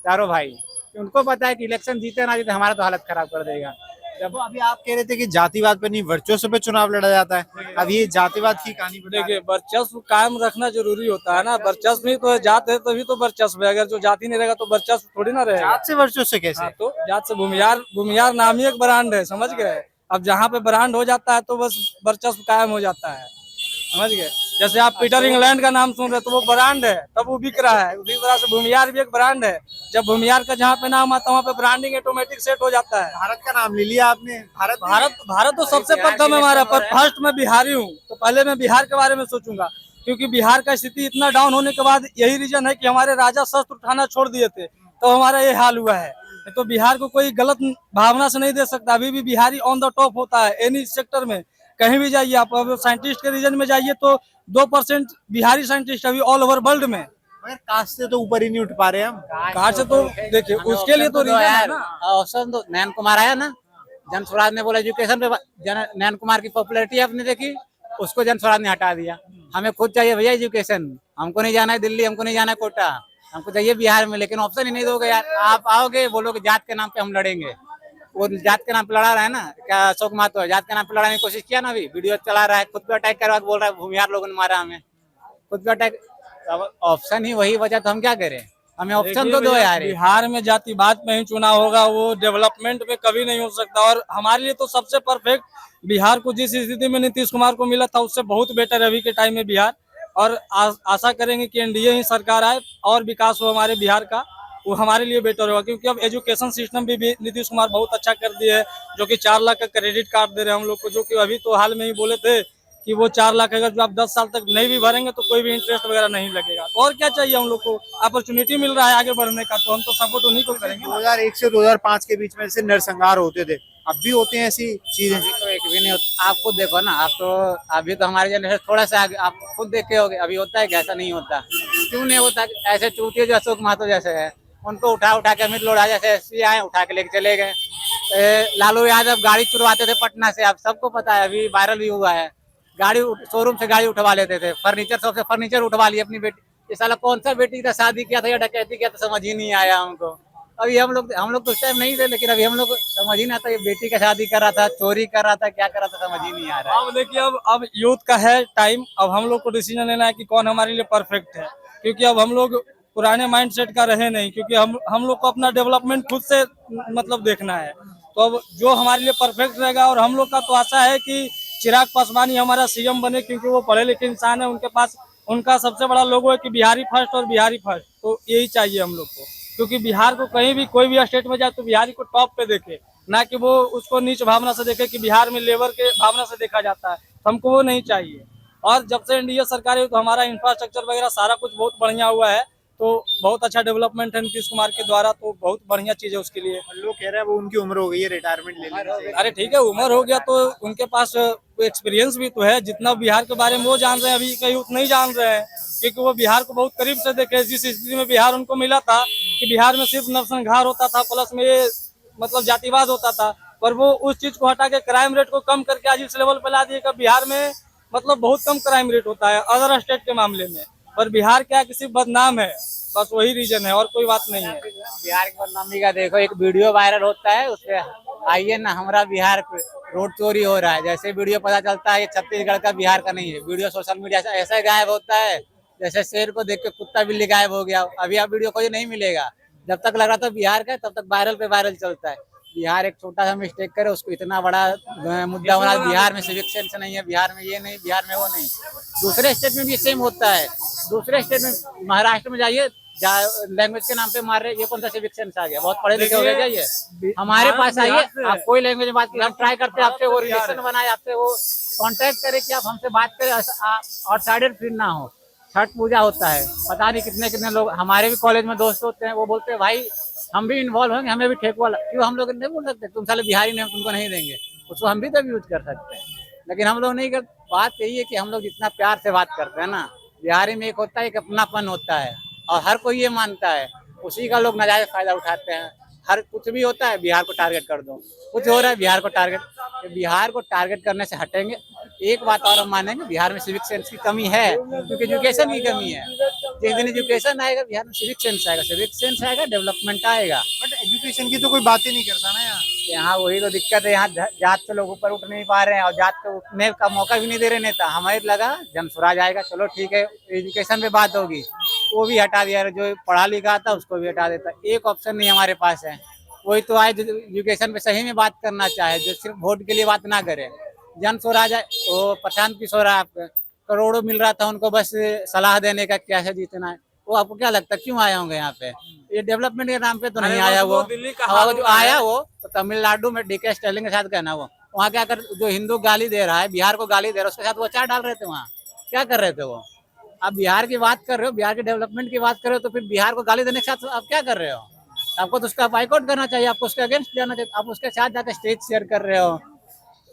चारों भाई। उनको पता है कि इलेक्शन जीते ना जीते हमारा तो हालत खराब कर देगा। जब अभी आप कह रहे थे कि जातिवाद पे नहीं वर्चस्व पे चुनाव लड़ा जाता है, अब ये जातिवाद की कहानी बता रहे देखिए, वर्चस्व कायम रखना जरूरी होता है ना, वर्चस्व ही तो है, जात है तभी तो वर्चस्व है, अगर जो जाति नहीं रहेगा तो वर्चस्व थोड़ी ना हैं। रहेगा। जात से वर्चस्व कैसे? हाँ, तो जात से भूमियार नाम ही एक ब्रांड है, समझ गए? अब जहाँ पे ब्रांड हो जाता है तो बस वर्चस्व कायम हो जाता है, समझ गए? जैसे आप पीटर इंग्लैंड का नाम सुन रहे तो वो ब्रांड है, तब वो बिक रहा है। उसी तरह से भूमियार भी एक ब्रांड है, जब भूमियार का जहाँ पे नाम आता है वहाँ पे ब्रांडिंग ऑटोमेटिक सेट हो जाता है। भारत का नाम ले लिया आपने। भारत तो सबसे प्रथम है हमारा, पर फर्स्ट मैं बिहारी हूँ, तो पहले मैं बिहार के बारे में सोचूंगा, क्योंकि बिहार का स्थिति इतना डाउन होने के बाद यही रीजन है कि हमारे राजा शस्त्र उठाना छोड़ दिए थे, तो हमारा ये हाल हुआ है। तो बिहार को कोई गलत भावना से नहीं दे सकता, अभी भी बिहारी ऑन द टॉप होता है एनी सेक्टर में। कहीं भी जाइए आप, अब साइंटिस्ट के रीजन में जाइए तो 2% बिहारी साइंटिस्ट अभी ऑल ओवर वर्ल्ड में। मगर कास्ट से तो ऊपर ही नहीं उठ पा रहे हम। कास्ट से तो देखिए, उसके लिए तो रीजन है ना। ऑप्शन तो नयन कुमार आया ना, जन स्वराज ने बोला एजुकेशन पे, नयन कुमार की पॉपुलैरिटी आपने देखी, उसको जन स्वराज ने हटा दिया। हमें खुद चाहिए भैया एजुकेशन, हमको नहीं जाना है दिल्ली, हमको नहीं जाना है कोटा, हमको चाहिए बिहार में, लेकिन ऑप्शन ही नहीं दोगे यार। आप आओगे बोलोगे जात के नाम पे हम लड़ेंगे, वो जात के नाम पे लड़ा रहा है ना, क्या अशोक महतो जात के नाम पे लड़ाने की कोशिश किया ना, अभी वीडियो चला रहा है, खुद पे अटैक करवा बोल रहा है भूमिहार लोगों ने मारा हमें, खुद पे अटैक। ऑप्शन ही वही वजह, तो हम क्या करें? हमें ऑप्शन तो दो यार। बिहार में जातिवाद में ही चुनाव होगा, वो डेवलपमेंट में कभी नहीं हो सकता। और हमारे लिए तो सबसे परफेक्ट बिहार को जिस स्थिति में नीतीश कुमार को मिला था उससे बहुत बेटर अभी के टाइम में बिहार। और आशा करेंगे कि एनडीए ही सरकार आए और विकास हो हमारे बिहार का, वो हमारे लिए बेटर होगा। क्योंकि अब एजुकेशन सिस्टम भी नीतीश कुमार बहुत अच्छा कर दिए है, जो कि 4 लाख का क्रेडिट कार्ड दे रहे हैं हम लोग को, जो कि अभी तो हाल में ही बोले थे कि वो 4 लाख अगर जो आप 10 साल तक नहीं भी भरेंगे तो कोई भी इंटरेस्ट वगैरह नहीं लगेगा। तो और क्या चाहिए हम लोग को, अपॉर्चुनिटी मिल रहा है आगे बढ़ने का, तो हम तो सपोर्ट उन्हीं को करेंगे। 2001 से 2005 के बीच में जैसे नरसंहार होते थे, अब भी होते हैं ऐसी चीजें? अभी तो एक भी नहीं होता। आप खुद देखो ना, आप तो अभी तो हमारे जनरेशन थोड़ा सा आगे, आप खुद देखे होगे, अभी होता है कि ऐसा नहीं होता? क्यों नहीं होता? ऐसे चूतिए जो अशोक महतो जैसे है, उनको उठा के अमित लोढ़ा जैसे एसपी आए, उठा के लेके चले गए। लालू यादव गाड़ी चुरवाते थे पटना से, आप सबको पता है, अभी वायरल भी हुआ है। गाड़ी शोरूम से गाड़ी उठवा लेते थे, फर्नीचर शॉप से फर्नीचर उठवा लिया अपनी बेटी। ये साला कौन सा बेटी का शादी किया था या डकैती किया था, समझ ही नहीं आया हमको। अभी हम लोग तो उस टाइम नहीं थे, लेकिन अभी हम लोग समझ ही नहीं आता, ये बेटी का शादी कर रहा था, चोरी कर रहा था, क्या कर रहा था, समझ ही नहीं आ रहा है। अब देखिए, अब यूथ का है टाइम, अब हम लोग को डिसीजन लेना है कि कौन हमारे लिए परफेक्ट है, क्योंकि अब हम लोग पुराने माइंडसेट का रहे नहीं, क्योंकि हम लोग को अपना डेवलपमेंट खुद से मतलब देखना है। तो अब जो हमारे लिए परफेक्ट रहेगा, और हम लोग का तो आशा है कि चिराग पासवान ही हमारा सीएम बने, क्योंकि वो पढ़े लिखे इंसान है, उनके पास उनका सबसे बड़ा लोगो है कि बिहारी फर्स्ट और बिहारी फर्स्ट। तो यही चाहिए हम लोग को, क्योंकि बिहार को कहीं भी कोई भी स्टेट में जाए तो बिहारी को टॉप पे देखे, ना कि वो उसको नीच भावना से देखे कि बिहार में लेबर के भावना से देखा जाता है। तो हमको वो नहीं चाहिए। और जब से एनडीए सरकार है तो हमारा इंफ्रास्ट्रक्चर वगैरह सारा कुछ बहुत बढ़िया हुआ है, तो बहुत अच्छा डेवलपमेंट है नीतीश कुमार के द्वारा, तो बहुत बढ़िया चीज है उसके लिए। लोग कह रहे हैं वो उनकी उम्र हो गई है, रिटायरमेंट ले लेना चाहिए। अरे ठीक है, उम्र हो गया तो उनके पास एक्सपीरियंस भी तो है, जितना बिहार के बारे में वो जान रहे हैं अभी कहीं उतना ही जान रहे हैं, क्योंकि वो बिहार को बहुत करीब से देखे। जिस स्थिति में बिहार उनको मिला था कि बिहार में सिर्फ नरसंहार होता था, प्लस में ये मतलब जातिवाद होता था, पर वो उस चीज को हटा के क्राइम रेट को कम करके आज इस लेवल पे ला दिए कि बिहार में मतलब बहुत कम क्राइम रेट होता है अदर स्टेट के मामले में। पर बिहार क्या किसी बदनाम है, बस वही रीजन है, और कोई बात नहीं है। बिहार की बदनामी का देखो, एक वीडियो वायरल होता है, उसपे आइए ना हमारा बिहार पे रोड चोरी हो रहा है, जैसे वीडियो पता चलता है ये छत्तीसगढ़ का बिहार का नहीं है। वीडियो सोशल मीडिया से ऐसा गायब होता है जैसे शेर को देख के कुत्ता बिल्ली गायब हो गया। अभी आप वीडियो कोई नहीं मिलेगा, जब तक लग रहा था बिहार का तब तक वायरल पे वायरल चलता है। बिहार एक छोटा सा मिस्टेक करे उसको इतना बड़ा मुद्दा बना, बिहार में सिविक सेंस नहीं है, बिहार में ये नहीं, बिहार में वो नहीं। दूसरे स्टेट में भी सेम होता है। दूसरे स्टेट में महाराष्ट्र में जाइए, लैंग्वेज के नाम पे मार रहे, ये कौन सा सिविक सेंस आ गया? बहुत पढ़े लिखे हो गए क्या ये? हमारे पास आइए, आप कोई लैंग्वेज में बात करिए, हम ट्राई करते हैं आपसे वो रिलेशन बनाए, आपसे वो कांटेक्ट करे कि आप हमसे बात करें, आउटसाइडर फील ना हो। छठ पूजा होता है, पता नहीं कितने कितने लोग, हमारे भी कॉलेज में दोस्त होते हैं, वो बोलते हैं भाई हम भी इन्वॉल्व होंगे, हमें भी ठेकुआ। क्यों हम लोग नहीं बोल सकते तुम साले बिहारी नहीं, हम तुमको नहीं देंगे? उसको हम भी तो यूज कर सकते हैं, लेकिन हम लोग नहीं कर। बात यही है कि हम लोग जितना प्यार से बात करते हैं ना, बिहारी में एक होता है, एक अपनापन होता है, और हर कोई ये मानता है, उसी का लोग नाजायज फायदा उठाते हैं। हर कुछ भी होता है बिहार को टारगेट कर दो, कुछ हो रहा है बिहार को टारगेट करने से हटेंगे। एक बात और हम मानेंगे, बिहार में सिविक सेंस की कमी है, क्योंकि एजुकेशन की कमी है। जिस दिन एजुकेशन आएगा बिहार में सिविक सेंस आएगा, डेवलपमेंट आएगा। बट एजुकेशन की तो कोई बात ही नहीं करता ना यहाँ वही तो दिक्कत है, यहाँ जात से लोग ऊपर उठ नहीं पा रहे हैं, और जात को उठने का मौका भी नहीं दे रहे नेता। हमें लगा जन स्वराज आएगा, चलो ठीक है एजुकेशन पे बात होगी, वो भी हटा दिया। जो पढ़ा लिखा था उसको भी हटा देता। एक ऑप्शन नहीं हमारे पास है, वही तो आए जो एजुकेशन पे सही में बात करना चाहे, जो सिर्फ वोट के लिए बात ना करे। जन स्वराज है, वो प्रशांत किशोर आपको करोड़ों मिल रहा था उनको, बस सलाह देने का कैसे जीतना है। वो आपको क्या लगता है क्यों आए होंगे यहाँ पे? ये डेवलपमेंट के नाम पे तो नहीं आया वो। जो आया वो तो तमिलनाडु में डीके स्टालिन के साथ कहना, वो वहाँ क्या कर, जो हिंदू गाली दे रहा है, बिहार को गाली दे रहा है, उसके साथ वो चार डाल रहे थे। वहाँ क्या कर रहे थे वो? आप बिहार की बात कर रहे हो, बिहार के डेवलपमेंट की बात कर रहे हो, तो फिर बिहार को गाली देने के साथ आप क्या कर रहे हो? आपको तो उसका बाइकआउट करना चाहिए, आपको उसके अगेंस्ट जाना चाहिए। आप उसके साथ जाकर स्टेज शेयर कर रहे हो।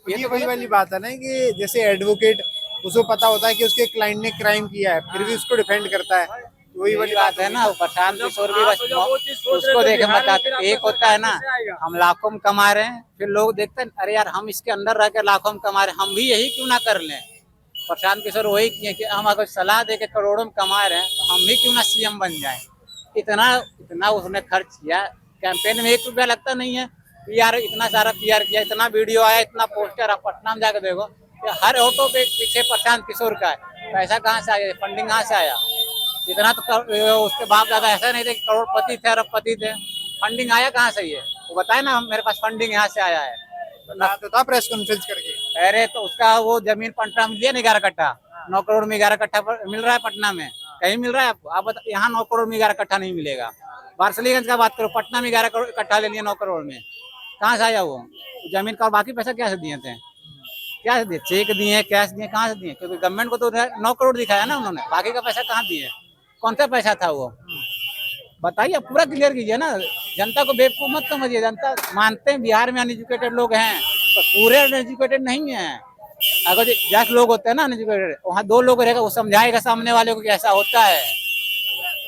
ये वही वाली बात है ना कि जैसे एडवोकेट, उसको पता होता है कि उसके क्लाइंट ने क्राइम किया है, फिर भी उसको डिफेंड करता है। वही वाली बात है ना, प्रशांत किशोर भी बस उसको देखे बताते। एक होता है ना, हम लाखों में कमा रहे हैं, फिर लोग देखते हैं अरे यार हम इसके अंदर रह के लाखों में कमा रहे हैं, हम भी यही क्यों ना कर लें। प्रशांत किशोर वही किए कि हम अगर सलाह दे के करोड़ों में कमा रहे हैं, तो हम भी क्यों ना सीएम बन जाए। इतना उसने खर्च किया, कैंपेन में 1 रुपया लगता नहीं है। पीआर इतना सारा पीआर किया, इतना वीडियो आया, इतना पोस्टर, आप पटना में जाकर देखो, हर ऑटो पे पीछे प्रशांत किशोर का है। पैसा कहाँ से आया, फंडिंग कहाँ से आया? इतना तो उसके बाप दादा ऐसा नहीं थे कि करोड़पति थे, अरबपति थे। फंडिंग आया कहाँ से? ये वो बताए ना, मेरे पास फंडिंग यहाँ से आया है। तो था प्रेस कॉन्फ्रेंस करके। अरे तो उसका वो जमीन पटना में लिया 11 कट्ठा, 9 करोड़ में 11 कट्ठा मिल रहा है पटना में। कहीं मिल रहा है आपको? आप बताइए, यहाँ 9 करोड़ में 11 कट्ठा नहीं मिलेगा। वारसलीगंज का बात करो, पटना में 11 कट्ठा ले लिया 9 करोड़ में, कहाँ से आया वो जमीन का? और बाकी पैसा क्या से दिए थे? क्या दिए, चेक दिए, कैश दिए, कहाँ से दिए? क्योंकि गवर्नमेंट को तो 9 करोड़ दिखाया ना उन्होंने, बाकी का पैसा कहाँ दिए? कौन सा पैसा था वो? बताइए, पूरा क्लियर कीजिए ना। जनता को बेवकूफ मत समझिए। जनता मानते हैं बिहार में अनएजुकेटेड लोग हैं, तो पूरे अनएजुकेटेड नहीं है। अगर 10 लोग होते हैं ना अनएजुकेटेड, वहाँ 2 लोग रहेगा, वो समझाएगा सामने वाले को कि ऐसा होता है।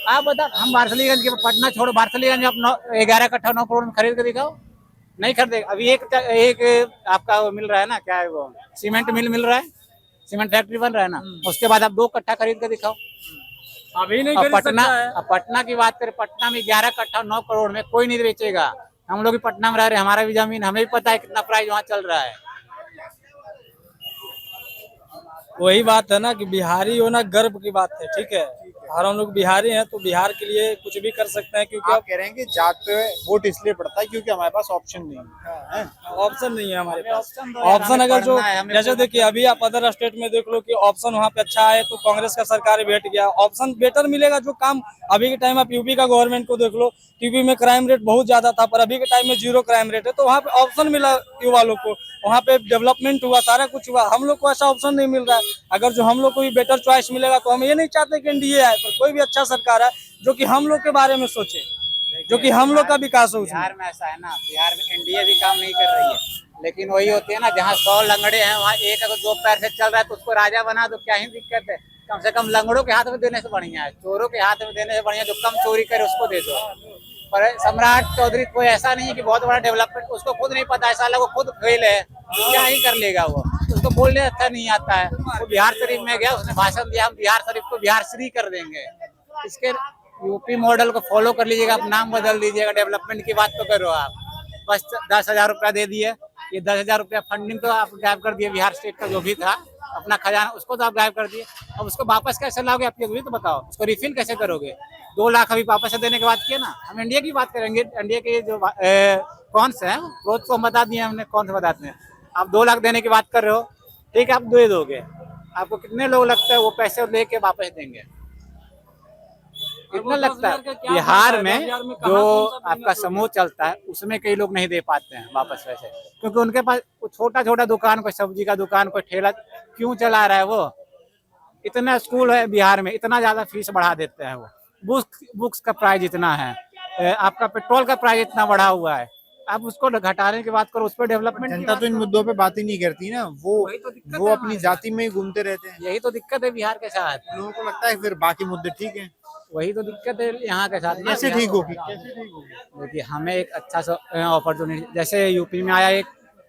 आप बता, हम वारसलीगंज के, पटना छोड़ो, वारसलीगंज आप 11 कट्ठा 9 करोड़ में खरीद के दिखाओ, नहीं खरीदेगा। अभी एक आपका वो मिल रहा है ना, क्या है वो, सीमेंट मिल रहा है, सीमेंट फैक्ट्री बन रहा है ना, उसके बाद आप 2 कट्ठा खरीद के दिखाओ। अभी नहीं अब खरीद सकता है। पटना की बात करें, पटना में 11 कट्ठा 9 करोड़ में कोई नहीं बेचेगा। हम लोग भी पटना में रह रहे हैं, हमारा भी जमीन, हमें भी पता है कितना प्राइस वहाँ चल रहा है। वही बात है ना कि बिहारी होना गर्व की बात है, ठीक है। और हम लोग बिहारी हैं तो बिहार के लिए कुछ भी कर सकते हैं, क्योंकि आप कह रहे हैं कि जात पे वोट इसलिए पड़ता है क्योंकि हमारे पास ऑप्शन नहीं है। ऑप्शन नहीं है हमारे पास। तो ऑप्शन अगर जो, जैसे देखिए अभी आप अदर स्टेट में देख लो कि ऑप्शन वहाँ पे अच्छा है तो कांग्रेस का सरकार बैठ गया, ऑप्शन बेटर मिलेगा जो काम। अभी के टाइम आप यूपी का गवर्नमेंट को देख लो, यूपी में क्राइम रेट बहुत ज्यादा था, पर अभी के टाइम में 0 क्राइम रेट है, तो वहाँ पे ऑप्शन मिला युवा लोग को, वहाँ पे डेवलपमेंट हुआ, सारा कुछ हुआ। हम लोग को ऐसा ऑप्शन नहीं मिल रहा है। अगर जो हम लोग को भी बेटर चॉइस मिलेगा तो हम ये नहीं चाहते कि एनडीए आए, पर कोई भी अच्छा सरकार है जो कि हम लोग के बारे में सोचे, जो कि हम लोग का विकास हो। बिहार में ऐसा है ना, बिहार में एनडीए भी काम नहीं कर रही है, लेकिन वही होती है ना, जहाँ 100 लंगड़े हैं वहाँ एक अगर 2 पैर से चल रहा है तो उसको राजा बना दो, क्या ही दिक्कत है? कम से कम लंगड़ों के हाथ में देने से बढ़िया है, चोरों के हाथ में देने से बढ़िया जो कम चोरी करे उसको दे दो। पर सम्राट चौधरी कोई ऐसा नहीं है कि बहुत बड़ा डेवलपमेंट, उसको खुद नहीं पता है, साला वो खुद फेल है, क्या ही कर लेगा वो? उसको बोलने अच्छा नहीं आता है। वो बिहार शरीफ में गया, उसने भाषण दिया, हम बिहार शरीफ को बिहार श्री कर देंगे। इसके यूपी मॉडल को फॉलो कर लीजिएगा, आप नाम बदल दीजिएगा, डेवलपमेंट की बात तो करो आप। बस 10,000 रुपया दे दिए, ये 10,000 रुपया फंडिंग तो आप गायब कर दिए, बिहार स्टेट का जो भी था अपना खजाना, उसको तो आप गायब कर दिए। अब उसको वापस कैसे लाओगे आप, ये भी तो बताओ। उसको रिफिल कैसे करोगे? 2 लाख अभी वापस से देने की बात किया ना। हम इंडिया की बात करेंगे, इंडिया के जो कौन से हैं रोज को हम बता दिए हमने, कौन से बताते हैं। आप 2 लाख देने की बात कर रहे हो, ठीक है, आप दे दोगे। आपको कितने लोग लगता है वो पैसे लेके वापस देंगे? कितना लगता है? बिहार में जो आपका समूह चलता है उसमें कई लोग नहीं दे पाते हैं वापस पैसे, क्योंकि उनके पास छोटा छोटा दुकान, कोई सब्जी का दुकान, कोई ठेला क्यों चला रहा है वो? इतना स्कूल है बिहार में, इतना ज्यादा फीस बढ़ा देते हैं वो। बुक्स का प्राइस इतना है, आपका पेट्रोल का प्राइस इतना बढ़ा हुआ है, आप उसको घटाने की बात करो, उस पर डेवलपमेंट। जनता तो इन मुद्दों पे बात ही नहीं करती ना, वो अपनी जाति में ही घूमते रहते हैं। यही तो दिक्कत है बिहार के साथ। लोगों को लगता है फिर बाकी मुद्दे ठीक हैं। वही तो दिक्कत है यहाँ के साथ। कैसे ठीक होगी? देखिए, हमें एक अच्छा सा अपॉर्चुनिटी, जैसे यूपी में आया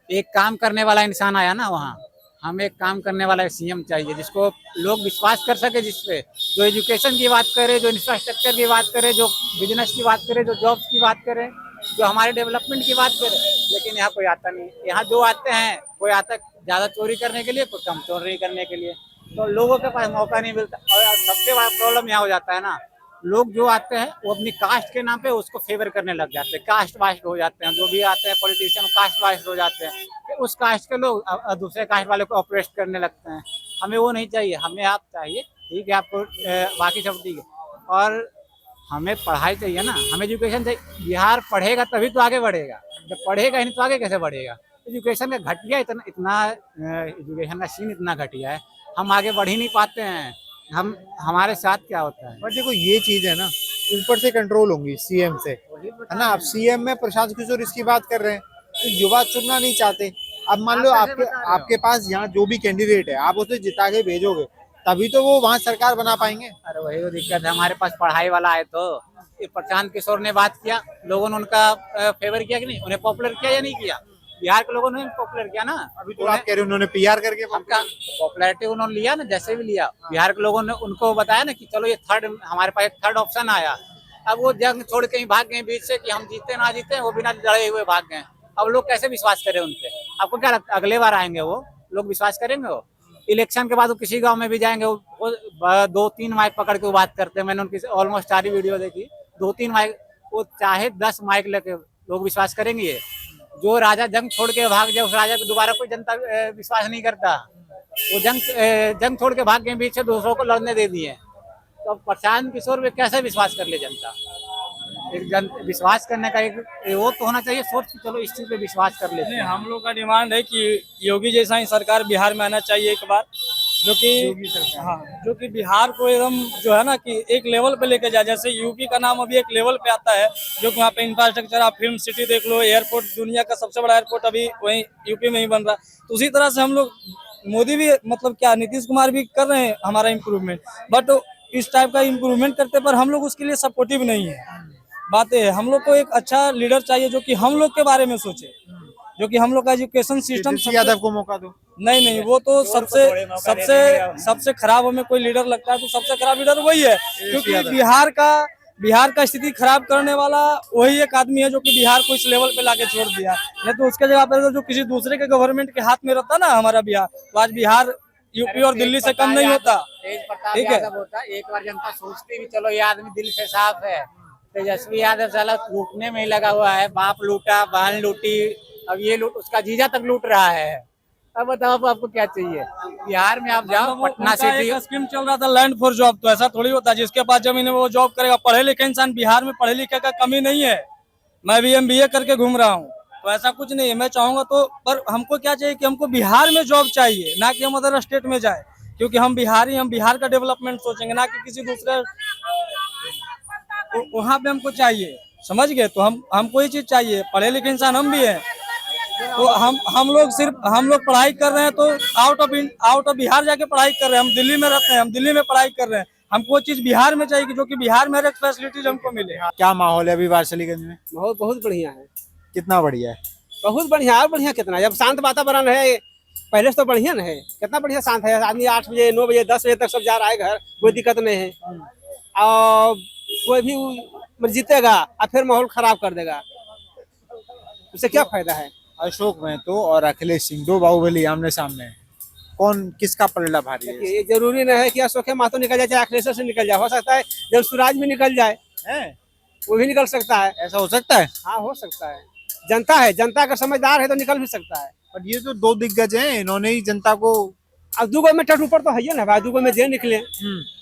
एक काम करने वाला इंसान आया ना, वहाँ हमें एक काम करने वाला सीएम चाहिए जिसको लोग विश्वास कर सके, जिसपे जो एजुकेशन की बात करे, जो इंफ्रास्ट्रक्चर की बात करे, जो बिजनेस की बात करे, जो जॉब्स की बात करे, जो हमारे डेवलपमेंट की बात करे। लेकिन यहाँ कोई आता नहीं। यहाँ जो आते हैं, कोई आता है ज्यादा चोरी करने के लिए, कोई कम चोरी करने के लिए, तो लोगों के पास मौका नहीं मिलता। और सबसे बड़ा प्रॉब्लम यहाँ हो जाता है ना, लोग जो आते हैं वो अपनी कास्ट के नाम पे उसको फेवर करने लग जाते हैं, कास्ट वाइज हो जाते हैं। जो भी आते हैं पॉलिटिशियन कास्ट वाइज हो जाते हैं, तो उस कास्ट के लोग दूसरे कास्ट वाले को ऑपरेट करने लगते हैं। हमें वो नहीं चाहिए, हमें आप चाहिए, ठीक है, आपको बाकी सब ठीक है। और हमें पढ़ाई चाहिए ना, हमें एजुकेशन चाहिए। बिहार पढ़ेगा तभी तो आगे बढ़ेगा, जब पढ़ेगा ही नहीं तो आगे कैसे बढ़ेगा? एजुकेशन का घटिया इतना एजुकेशन का सीन इतना घटिया है, हम आगे बढ़ ही नहीं पाते हैं। हमारे साथ क्या होता है? पर देखो ये चीज है ना, ऊपर से कंट्रोल होंगी सीएम से, है ना। अब सीएम में प्रशांत किशोर इसकी बात कर रहे हैं, तो युवा चुनना नहीं चाहते। अब मान लो आपके पास यहाँ जो भी कैंडिडेट है, आप उसे जिता के भेजोगे तभी तो वो वहाँ सरकार बना पाएंगे। अरे वही तो दिक्कत है, हमारे पास पढ़ाई वाला है तो प्रशांत किशोर ने बात किया, लोगों ने उनका फेवर किया कि नहीं? उन्हें पॉपुलर किया या नहीं किया? बिहार के लोगों ने पॉपुलर किया ना। अभी तो आप कह रहे हो उन्होंने पीआर करके हमका पॉपुलैरिटी उन्होंने लिया ना, जैसे भी लिया। बिहार के लोगों ने उनको बताया ना कि चलो ये हमारे पास एक थर्ड ऑप्शन आया। अब वो जंग छोड़ के ही भाग गए बीच से कि हम जीते ना जीते, वो बिना लड़े हुए भाग गए। अब लोग कैसे विश्वास करें उन पे? आपको क्या लगता है अगले बार आएंगे वो लोग विश्वास करेंगे? वो इलेक्शन के बाद वो किसी गांव में भी जाएंगे, वो 2-3 माइक पकड़ के वो बात करते हैं। मैंने उनकी ऑलमोस्ट सारी वीडियो देखी, 2-3 माइक, वो चाहे 10 माइक लेके लोग विश्वास करेंगे? ये जो राजा जंग छोड़ के भाग जाए, उस राजा को दोबारा कोई जनता विश्वास नहीं करता। वो जंग छोड़ के भाग गए बीच से, दूसरों को लड़ने दे दिए। तो अब प्रशांत किशोर पे कैसे विश्वास कर ले जनता? एक विश्वास करने का एक वो तो होना चाहिए, सोच कि चलो इस चीज पे विश्वास कर लेते नहीं, हैं। हम लोग का डिमांड है कि योगी जैसा ही सरकार बिहार में आना चाहिए एक बार, जो कि हाँ, जो कि बिहार को एकदम जो है ना कि एक लेवल पे लेके जाए। जैसे यूपी का नाम अभी एक लेवल पे आता है, जो कि वहाँ पे इंफ्रास्ट्रक्चर, आप फिल्म सिटी देख लो, एयरपोर्ट, दुनिया का सबसे बड़ा एयरपोर्ट अभी वहीं यूपी में ही बन रहा है। तो उसी तरह से हम लोग, मोदी भी मतलब क्या, नीतीश कुमार भी कर रहे हैं हमारा इम्प्रूवमेंट, बट इस टाइप का इम्प्रूवमेंट करते पर हम लोग उसके लिए सपोर्टिव नहीं है। बातें है, हम लोग को एक अच्छा लीडर चाहिए जो कि हम लोग के बारे में सोचे, जो कि हम लोग का एजुकेशन सिस्टम। तेजस्वी यादव को मौका दो। नहीं, वो तो सबसे खराब हमें कोई लीडर लगता है तो सबसे खराब लीडर वही है, क्योंकि बिहार का स्थिति खराब करने वाला वही एक आदमी है जो कि बिहार को इस लेवल पे लाके छोड़ दिया। नहीं तो उसके जगह पर जो किसी दूसरे के गवर्नमेंट के हाथ में रहता ना हमारा बिहार, तो आज बिहार यूपी और दिल्ली से कम नहीं होता। ठीक है, एक बार जनता सोचती भी चलो ये आदमी दिल से साफ है। तेजस्वी यादव साला लूटने में ही लगा हुआ है, बाप लूटा, बहन लूटी, अब ये लूट, उसका जीजा तक लूट रहा है। अब बताओ आपको क्या चाहिए? बिहार में आप जाओ, पटना सिटी एक स्कीम चल रहा था लैंड फॉर जॉब, तो ऐसा थोड़ी होता है जिसके पास जमीन है वो जॉब करेगा। पढ़े लिखे इंसान, बिहार में पढ़े लिखे का कमी नहीं है, मैं भी MBA करके घूम रहा हूँ, तो ऐसा कुछ नहीं है। मैं चाहूंगा तो, पर हमको क्या चाहिए कि हमको बिहार में जॉब चाहिए, ना कि हम अदर स्टेट में जाए, क्योंकि हम बिहारी, हम बिहार का डेवलपमेंट सोचेंगे, ना कि किसी दूसरे। वहाँ पे हमको चाहिए, समझ गए? तो हमको ये चीज चाहिए, पढ़े लिखे इंसान हम भी हैं, तो हम लोग पढ़ाई कर रहे हैं तो आउट ऑफ बिहार जाके पढ़ाई कर रहे हैं। हम दिल्ली में रहते हैं, हम दिल्ली में पढ़ाई कर रहे हैं, हमको वो चीज बिहार में चाहिए जो कि बिहार में हर एक फैसिलिटीज हमको मिले। क्या माहौल है अभी वारसलीगंज में? बहुत बहुत बढ़िया है, कितना बढ़िया है? बहुत बढ़िया। और बढ़िया कितना, जब शांत वातावरण है, पहले से तो बढ़िया न है, कितना बढ़िया शांत है। आदमी 8 बजे 9 बजे 10 बजे तक सब जा रहा है घर, कोई दिक्कत नहीं है। और कोई भी जीतेगा और फिर माहौल खराब कर देगा, उससे क्या फायदा है? अशोक महतो और अखिलेश सिंह, दो बाहुबली आमने सामने हैं, कौन किसका पलड़ा भारी है? ये जरूरी नहीं है कि अशोक महतो निकल जाए, चाहे अखिलेश से निकल जाए, हो सकता है जब सूरज भी निकल जाए, वो भी निकल सकता है। ऐसा हो सकता है? हाँ, हो सकता है। जनता है, जनता अगर समझदार है तो निकल भी सकता है। पर ये तो दो दिग्गज हैं, इन्होंने ही जनता को। अब दूगो में टट ऊपर तो है ना भाई, दूगो में जो निकले,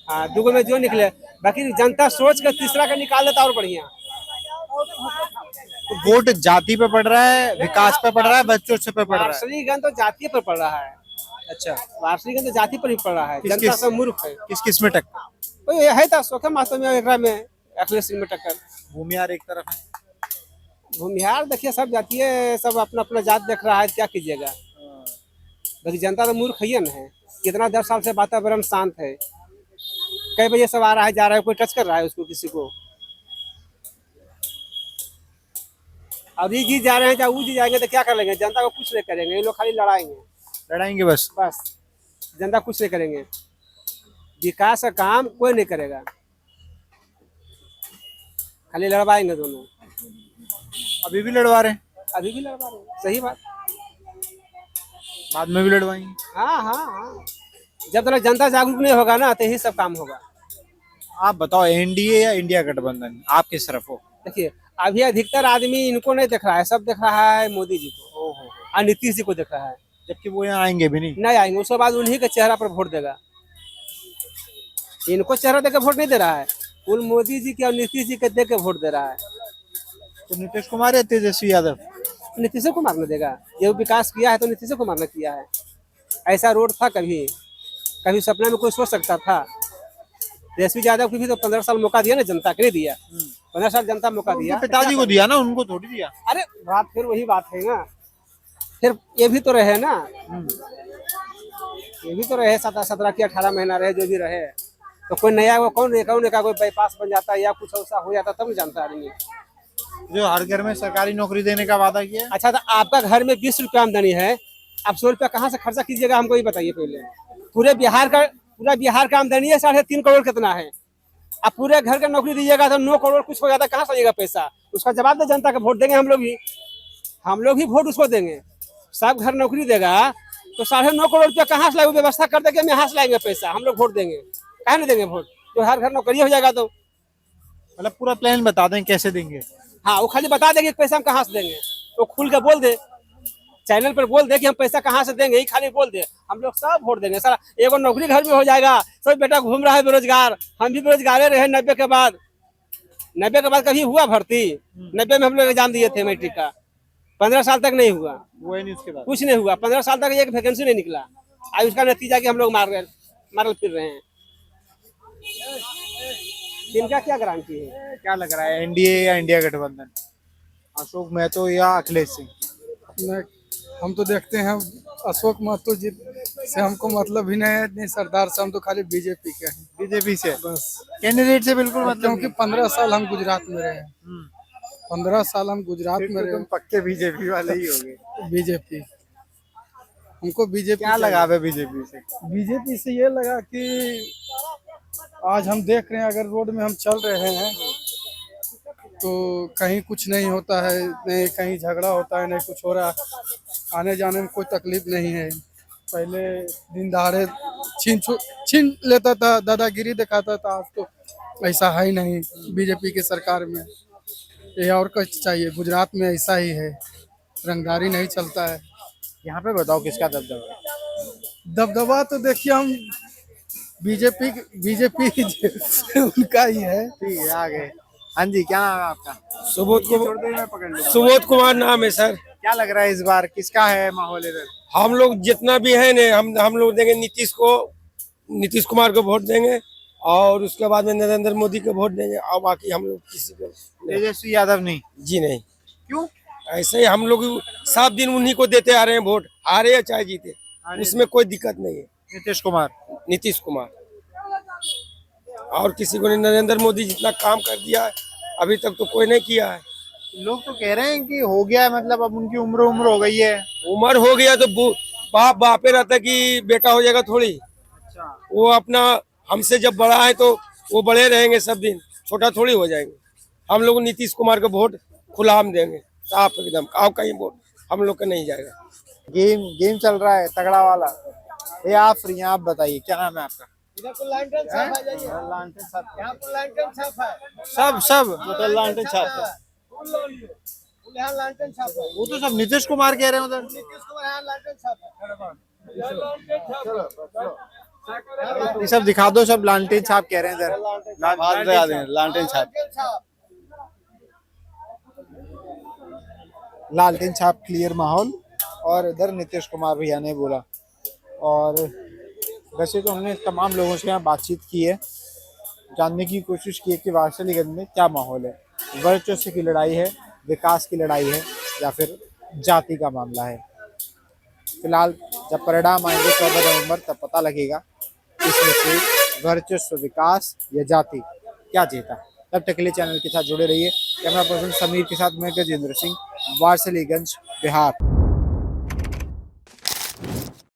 हाँ, दूगो में जो निकले, बाकी जनता सोच कर तीसरा का निकाल देता और बढ़िया। तो वोट जाति पे पड़ रहा है, विकास पे पड़ रहा है, बच्चों से पे पड़ रहा है? वारसलीगंज तो जाति पर पड़ रहा है। अच्छा, वारसलीगंज तो जाति पर ही पड़ रहा है। जनता सब मूर्ख है। किस किस में टक्कर? तो ये है था अशोक महतो में, एकरा में अखिलेश सिंह में टक्कर। भूमिहार एक तरफ है, भूमिहार देखिए सब जातीय, सब अपना अपना जात देख रहा है, क्या कीजिएगा। बाकी जनता तो मूर्ख है ना है। कितना 10 साल से वातावरण शांत है, कई बजे सब आ रहा है जा रहा है, कोई टच कर रहा है उसको, किसी को? और ये जीत जा रहे हैं, चाहे वो जीत जाएंगे तो क्या कर लेंगे? जनता को कुछ नहीं करेंगे, ये लोग खाली लड़ाएंगे बस। जनता कुछ नहीं करेंगे। विकास का काम कोई नहीं करेगा, खाली लड़वाएंगे दोनों। अभी भी लड़वा रहे हैं, अभी भी लड़वा रहे हैं, सही बात। बाद में भी लड़वाएंगे। हाँ, जब तक जनता जागरूक नहीं होगा ना तो यही सब काम होगा। आप बताओ, एनडीए या इंडिया गठबंधन, आप किस तरफ हो? देखिए, अभी अधिकतर आदमी इनको नहीं देख रहा है, सब देख रहा है मोदी जी को और नीतीश जी को देख रहा है। जबकि वो यहाँ आएंगे भी नहीं आएंगे, उसके बाद उन्हीं के चेहरा पर वोट देगा। इनको चेहरा देकर वोट नहीं दे रहा है, कुल मोदी जी के और नीतीश जी के दे के वोट दे रहा है। तो नीतीश कुमार या तेजस्वी यादव? नीतीश कुमार ने देगा, ये विकास किया है तो नीतीश कुमार ने किया है। ऐसा रोड था कभी सपना में कोई सोच सकता था? तेजस्वी यादव को भी तो 15 साल मौका दिया ना जनता, के नहीं दिया? 15 साल जनता मौका दिया, पिताजी को दिया ना, उनको थोड़ी दिया। अरे बात फिर वही बात है ना, फिर ये भी तो रहे ना, ये भी तो रहे 17 की 18 महीना रहे, जो भी रहे। तो कोई नया वो कौन का कोई बाईपास बन जाता है या कुछ ऐसा हो जाता तब नहीं जानता आदमी। जो हर घर में सरकारी नौकरी देने का वादा किया। अच्छा, तो आपका घर में 20 रुपया आमदनी है, आप 100 रुपया कहाँ से खर्चा कीजिएगा, हमको ये बताइए पहले। पूरा बिहार का आमदनी है 3.5 करोड़ कितना है। आप पूरे घर का नौकरी दीजिएगा तो 9 करोड़ कुछ हो जाता, कहाँ से आएगा पैसा? उसका जवाब दे जनता का, वोट देंगे हम लोग ही वोट उसको देंगे। सब घर नौकरी देगा तो 9.5 करोड़ रुपया कहाँ से लाएंगे? व्यवस्था कर देंगे, यहाँ से लाएंगे पैसा, हम लोग वोट देंगे। कहाँ नहीं देंगे वोट? जो हर घर नौकरी हो जाएगा तो मतलब पूरा प्लान बता दें कैसे देंगे। हाँ, वो खाली बता देंगे पैसा हम कहाँ से देंगे, वो खुल के बोल दे, चैनल पर बोल दे कि हम पैसा कहाँ से देंगे, ये खाली बोल दे, हम लोग सब वोट देंगे। सारा एगो नौकरी घर में हो जाएगा, सब बेटा घूम रहा है बेरोजगार, हम भी बेरोजगार रहे 90 के बाद, 90 के बाद कभी हुआ भर्ती? 90 में हम लोग एग्जाम दिए थे मैट्रिक का, 15 साल तक नहीं हुआ, हुआ ही नहीं उसके बाद। कुछ नहीं हुआ, 15 साल तक एक वैकेंसी नहीं निकला। आज उसका नतीजा कि हम लोग मारल फिर रहे हैं। इनका क्या गारंटी है? क्या लग रहा है, एनडीए या इंडिया गठबंधन, अशोक महतो या अखिलेश सिंह? हम तो देखते हैं अशोक महतो जी से हमको मतलब ही नहीं है, नहीं सरदार से, हम तो खाली बीजेपी के हैं। बीजेपी से बस कैंडिडेट से बिल्कुल मतलब क्योंकि 15 साल हम गुजरात में रहे हैं, 15 साल हम गुजरात फिर में तो रहे। तुम पक्के बीजेपी वाले ही होगे। बीजेपी, हमको बीजेपी क्या लगाव है बीजेपी से? बीजेपी से ये लगा कि आज हम देख रहे हैं, अगर रोड में हम चल रहे हैं तो कहीं कुछ नहीं होता है, नहीं कहीं झगड़ा होता है, नहीं कुछ हो रहा है, आने जाने में कोई तकलीफ नहीं है। पहले दिन दहाड़े छीन लेता था, दादागिरी दिखाता था, आज तो ऐसा है ही नहीं बीजेपी के सरकार में। ये और कुछ चाहिए? गुजरात में ऐसा ही है, रंगदारी नहीं चलता है। यहाँ पे बताओ किसका दबदबा है? दबदबा तो देखिए हम बीजेपी उनका ही है। ठीक है, आगे। हाँ जी, क्या नाम है आपका? सुबोध कुमार नाम है सर। क्या लग रहा है इस बार किसका है माहौल इधर? हम लोग जितना भी है ने हम लोग देंगे नीतीश कुमार को वोट देंगे, और उसके बाद में नरेंद्र मोदी को वोट देंगे, और बाकी हम लोग किसी को तेजस्वी यादव नहीं? जी नहीं। क्यों? ऐसे ही हम लोग 7 दिन उन्हीं को देते आ रहे हैं वोट, हारे या चाहे जीते, उसमें कोई दिक्कत नहीं है। नीतीश कुमार और किसी को नहीं। नरेंद्र मोदी जितना काम कर दिया है अभी तक तो कोई नहीं किया है। लोग तो कह रहे हैं कि हो गया है, मतलब अब उनकी उम्र हो गई है। उम्र हो गया तो बापे रहता कि बेटा हो जाएगा थोड़ी। अच्छा। वो अपना हमसे जब बड़ा है तो वो बड़े रहेंगे सब दिन, छोटा थोड़ी हो जाएंगे। हम लोग नीतीश कुमार को वोट खुला हम देंगे, साफ एकदम। आप कहीं वोट हम लोग का नहीं जाएगा। गेम चल रहा है तगड़ा वाला। ये आप फ्री हैं, आप बताइए क्या नाम है आपका? सब वो तो सब नीतीश कुमार कह रहे हैं उधर। ये सब दिखा दो, सब लालटेन छाप कह रहे हैं इधर। लालटेन छाप। लालटेन छाप क्लियर माहौल। और इधर नीतीश कुमार भैया ने बोला। और वैसे तो हमने तमाम लोगों से यहाँ बातचीत की है, जानने की कोशिश की है कि वारसलीगंज में क्या माहौल है, वर्चस्व की लड़ाई है, विकास की लड़ाई है, या फिर जाति का मामला है। फिलहाल जब परिणाम आएंगे 14 नवंबर तब पता लगेगा इसमें से वर्चस्व, विकास या जाति क्या जीता। तब तक के लिए चैनल के साथ जुड़े रहिए। कैमरा पर्सन समीर के साथ मैं गजेंद्र सिंह, वारसलीगंज, बिहार।